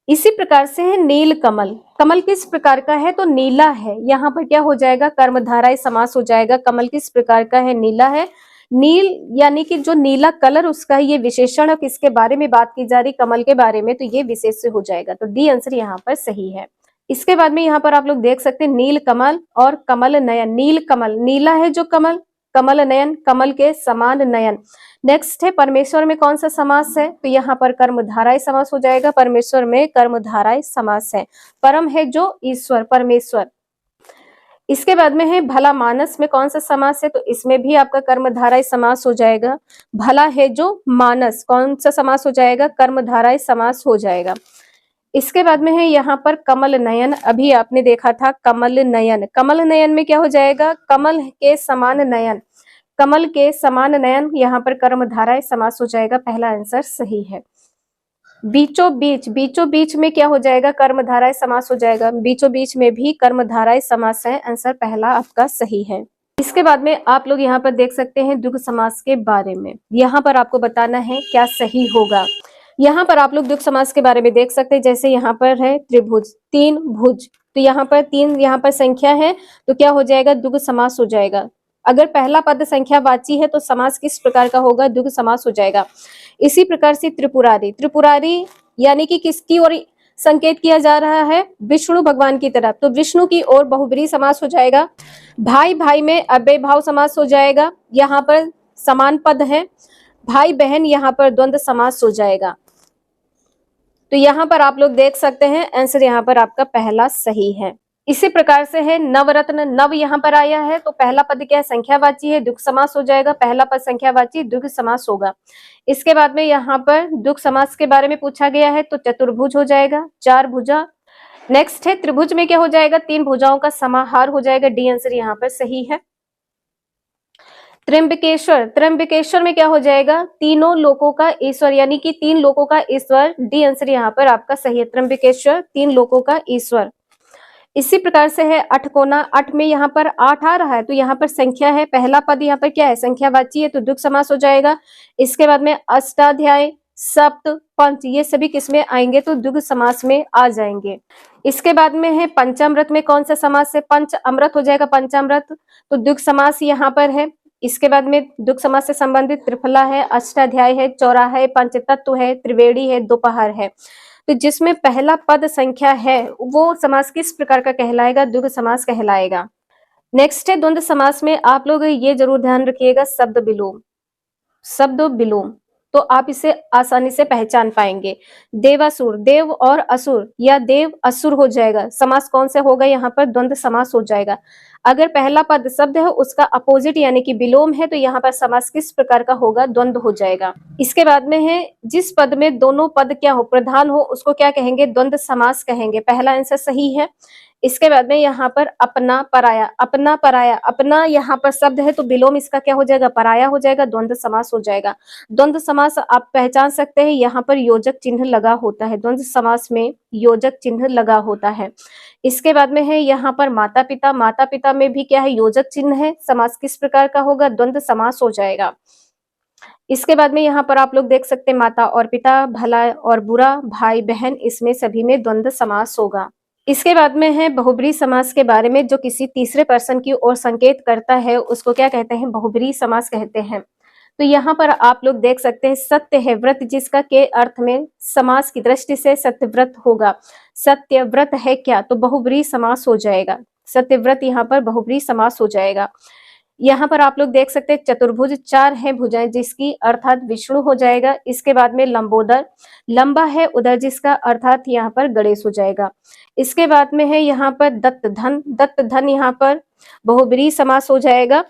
इसी प्रकार से है नील कमल। कमल किस प्रकार का है, तो नीला है। यहाँ पर क्या हो जाएगा, कर्मधारय समास हो जाएगा। कमल किस प्रकार का है, नीला है। नील यानी कि जो नीला कलर उसका ये विशेषण है, किसके बारे में बात की जा रही, कमल के बारे में, तो ये विशेष हो जाएगा। तो डी आंसर यहाँ पर सही है। इसके बाद में यहाँ पर आप लोग देख सकते हैं नील कमल और कमल नयन। नील कमल, नीला है जो कमल, कमल नयन, कमल के समान नयन। नेक्स्ट है परमेश्वर में कौन सा समास है, तो यहाँ पर कर्मधारय समास हो जाएगा। परमेश्वर में कर्मधारय समास है। परम है जो ईश्वर, परमेश्वर। इसके बाद में है भला मानस में कौन सा समास है, तो इसमें भी आपका कर्मधारय समास हो जाएगा। भला है जो मानस, कौन सा समास हो जाएगा, कर्मधारय समास हो जाएगा। इसके बाद में है यहाँ पर कमल नयन। अभी आपने देखा था कमल नयन। कमल नयन में क्या हो जाएगा, कमल के समान नयन, कमल के समान नयन। यहाँ पर कर्मधारय समास हो जाएगा। पहला आंसर सही है। बीचों बीच, बीचों बीच में क्या हो जाएगा, कर्मधारय समास हो जाएगा। बीचों बीच में भी कर्मधारय समास है। आंसर पहला आपका सही है। इसके बाद में आप लोग यहाँ पर देख सकते हैं द्विगु समास के बारे में। यहाँ पर आपको बताना है क्या सही होगा। यहाँ पर आप लोग द्विगु समास के बारे में देख सकते हैं। जैसे यहाँ पर है त्रिभुज, 3 भुज, तो यहाँ पर 3 यहाँ पर संख्या है तो क्या हो जाएगा, द्विगु समास हो जाएगा। अगर पहला पद संख्यावाची है तो समास किस प्रकार का होगा, द्विगु समास हो जाएगा। इसी प्रकार से त्रिपुरारी, त्रिपुरारी यानी कि किसकी ओर संकेत किया जा रहा है, विष्णु भगवान की तरफ, तो विष्णु की ओर बहुब्रीहि समास हो जाएगा। भाई भाई में अव्यय भाव समास हो जाएगा। यहाँ पर समान पद है। भाई बहन यहाँ पर द्वंद्व समास हो जाएगा। तो यहाँ पर आप लोग देख सकते हैं आंसर यहाँ पर आपका पहला सही है। इसी प्रकार से है नवरत्न। नव यहाँ पर आया है तो पहला पद क्या है, संख्यावाची है, द्विगु समास हो जाएगा। पहला पद संख्यावाची, द्विगु समास होगा। इसके बाद में यहाँ पर द्विगु समास के बारे में पूछा गया है तो चतुर्भुज हो जाएगा, 4 भुजा। नेक्स्ट है त्रिभुज में क्या हो जाएगा, 3 भुजाओं का समाहार हो जाएगा। डी आंसर यहाँ पर सही है। त्र्यंबकेश्वर, त्र्यंबकेश्वर में क्या हो जाएगा, तीनों लोकों का ईश्वर, यानी कि 3 लोकों का ईश्वर। डी आंसर यहाँ पर आपका सही है। त्र्यंबकेश्वर 3 लोकों का ईश्वर। इसी प्रकार से है अठकोना। 8 में यहाँ पर 8 आ रहा है तो यहाँ पर संख्या है। पहला पद यहाँ पर क्या है, संख्यावाची है तो द्विगु समास हो जाएगा। इसके बाद में अष्टाध्याय, सप्त, पंच, ये सभी किसमें आएंगे, तो द्विगु समास में आ जाएंगे। इसके बाद में है पंचामृत में कौन सा समास है, पंच अमृत हो जाएगा। पंचामृत तो द्विगु समास यहाँ पर है। इसके बाद में द्विगु समास से संबंधित त्रिफला है, अष्टाध्याय है, चौराहा है, पंचतत्व है, त्रिवेणी है, दोपहर है। तो जिसमें पहला पद संख्या है वो समास किस प्रकार का कहलाएगा, द्विगु समास कहलाएगा। नेक्स्ट है द्वंद्व समास में आप लोग ये जरूर ध्यान रखिएगा, शब्द विलोम। शब्द विलोम, तो आप इसे आसानी से पहचान पाएंगे। देवासुर, देव और असुर या देव असुर हो जाएगा। समास कौन से होगा? यहाँ पर द्वंद्व समास हो जाएगा। अगर पहला पद शब्द है उसका अपोजिट यानी कि विलोम है तो यहाँ पर समास किस प्रकार का होगा? द्वंद्व हो जाएगा। इसके बाद में है जिस पद में दोनों पद क्या हो? प्रधान हो, उसको क्या कहेंगे? द्वंद्व समास कहेंगे। पहला आंसर सही है। इसके बाद में यहाँ पर अपना पराया, अपना पराया, अपना यहाँ पर शब्द है तो विलोम इसका क्या हो जाएगा? पराया हो जाएगा, द्वंद्व समास हो जाएगा। द्वंद्व समास आप पहचान सकते हैं, यहाँ पर योजक चिन्ह लगा होता है। द्वंद्व समास में योजक चिन्ह लगा होता है। इसके बाद में है यहाँ पर माता पिता, माता पिता में भी क्या है? योजक चिन्ह है। समास किस प्रकार का होगा? द्वंद्व समास हो जाएगा। इसके बाद में यहाँ पर आप लोग देख सकते हैं माता और पिता, भला और बुरा, भाई बहन, इसमें सभी में द्वंद्व समास होगा। इसके बाद में है बहुब्रीहि समास के बारे में, जो किसी तीसरे पर्सन की ओर संकेत करता है उसको क्या कहते हैं? बहुब्रीहि समास कहते हैं। तो यहाँ पर आप लोग देख सकते हैं सत्य है व्रत, जिसका के अर्थ में समास की दृष्टि से सत्यव्रत होगा। सत्यव्रत है क्या? तो बहुब्रीहि समास हो जाएगा। सत्यव्रत यहाँ पर बहुब्रीहि समास हो जाएगा। यहाँ पर आप लोग देख सकते हैं चतुर्भुज, चार है भुजाएं, जिसकी अर्थात विष्णु हो जाएगा। इसके बाद में लंबोदर, लंबा है उदर, जिसका अर्थात यहाँ पर गणेश हो जाएगा। इसके बाद में है यहाँ पर दत्त धन, दत्त धन यहाँ पर बहुब्रीहि समास हो जाएगा।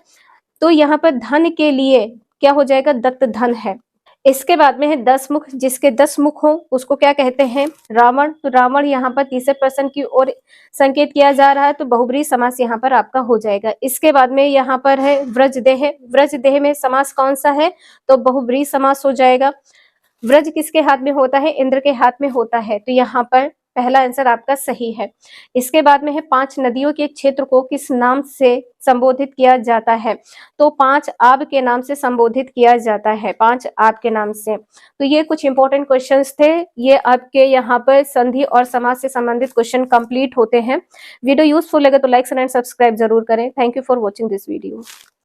तो यहाँ पर धन के लिए क्या हो जाएगा? दत्त धन है। इसके बाद में है 10 मुख, जिसके 10 मुख हो उसको क्या कहते हैं? रावण। तो रावण यहाँ पर तीसरे पर्सन की ओर संकेत किया जा रहा है तो बहुब्रीहि समास यहाँ पर आपका हो जाएगा। इसके बाद में यहाँ पर है व्रजदेह, व्रजदेह में समास कौन सा है? तो बहुब्रीहि समास हो जाएगा। व्रज किसके हाथ में होता है? इंद्र के हाथ में होता है, तो यहाँ पर पहला आंसर आपका सही है। इसके बाद में है 5 नदियों के क्षेत्र को किस नाम से संबोधित किया जाता है? तो 5 आब के नाम से संबोधित किया जाता है, 5 आब के नाम से। तो ये कुछ इंपॉर्टेंट क्वेश्चंस थे। ये आपके यहाँ पर संधि और समास से संबंधित क्वेश्चन कंप्लीट होते हैं। वीडियो यूजफुल लगे तो लाइक एंड सब्सक्राइब जरूर करें। Thank you for watching this video.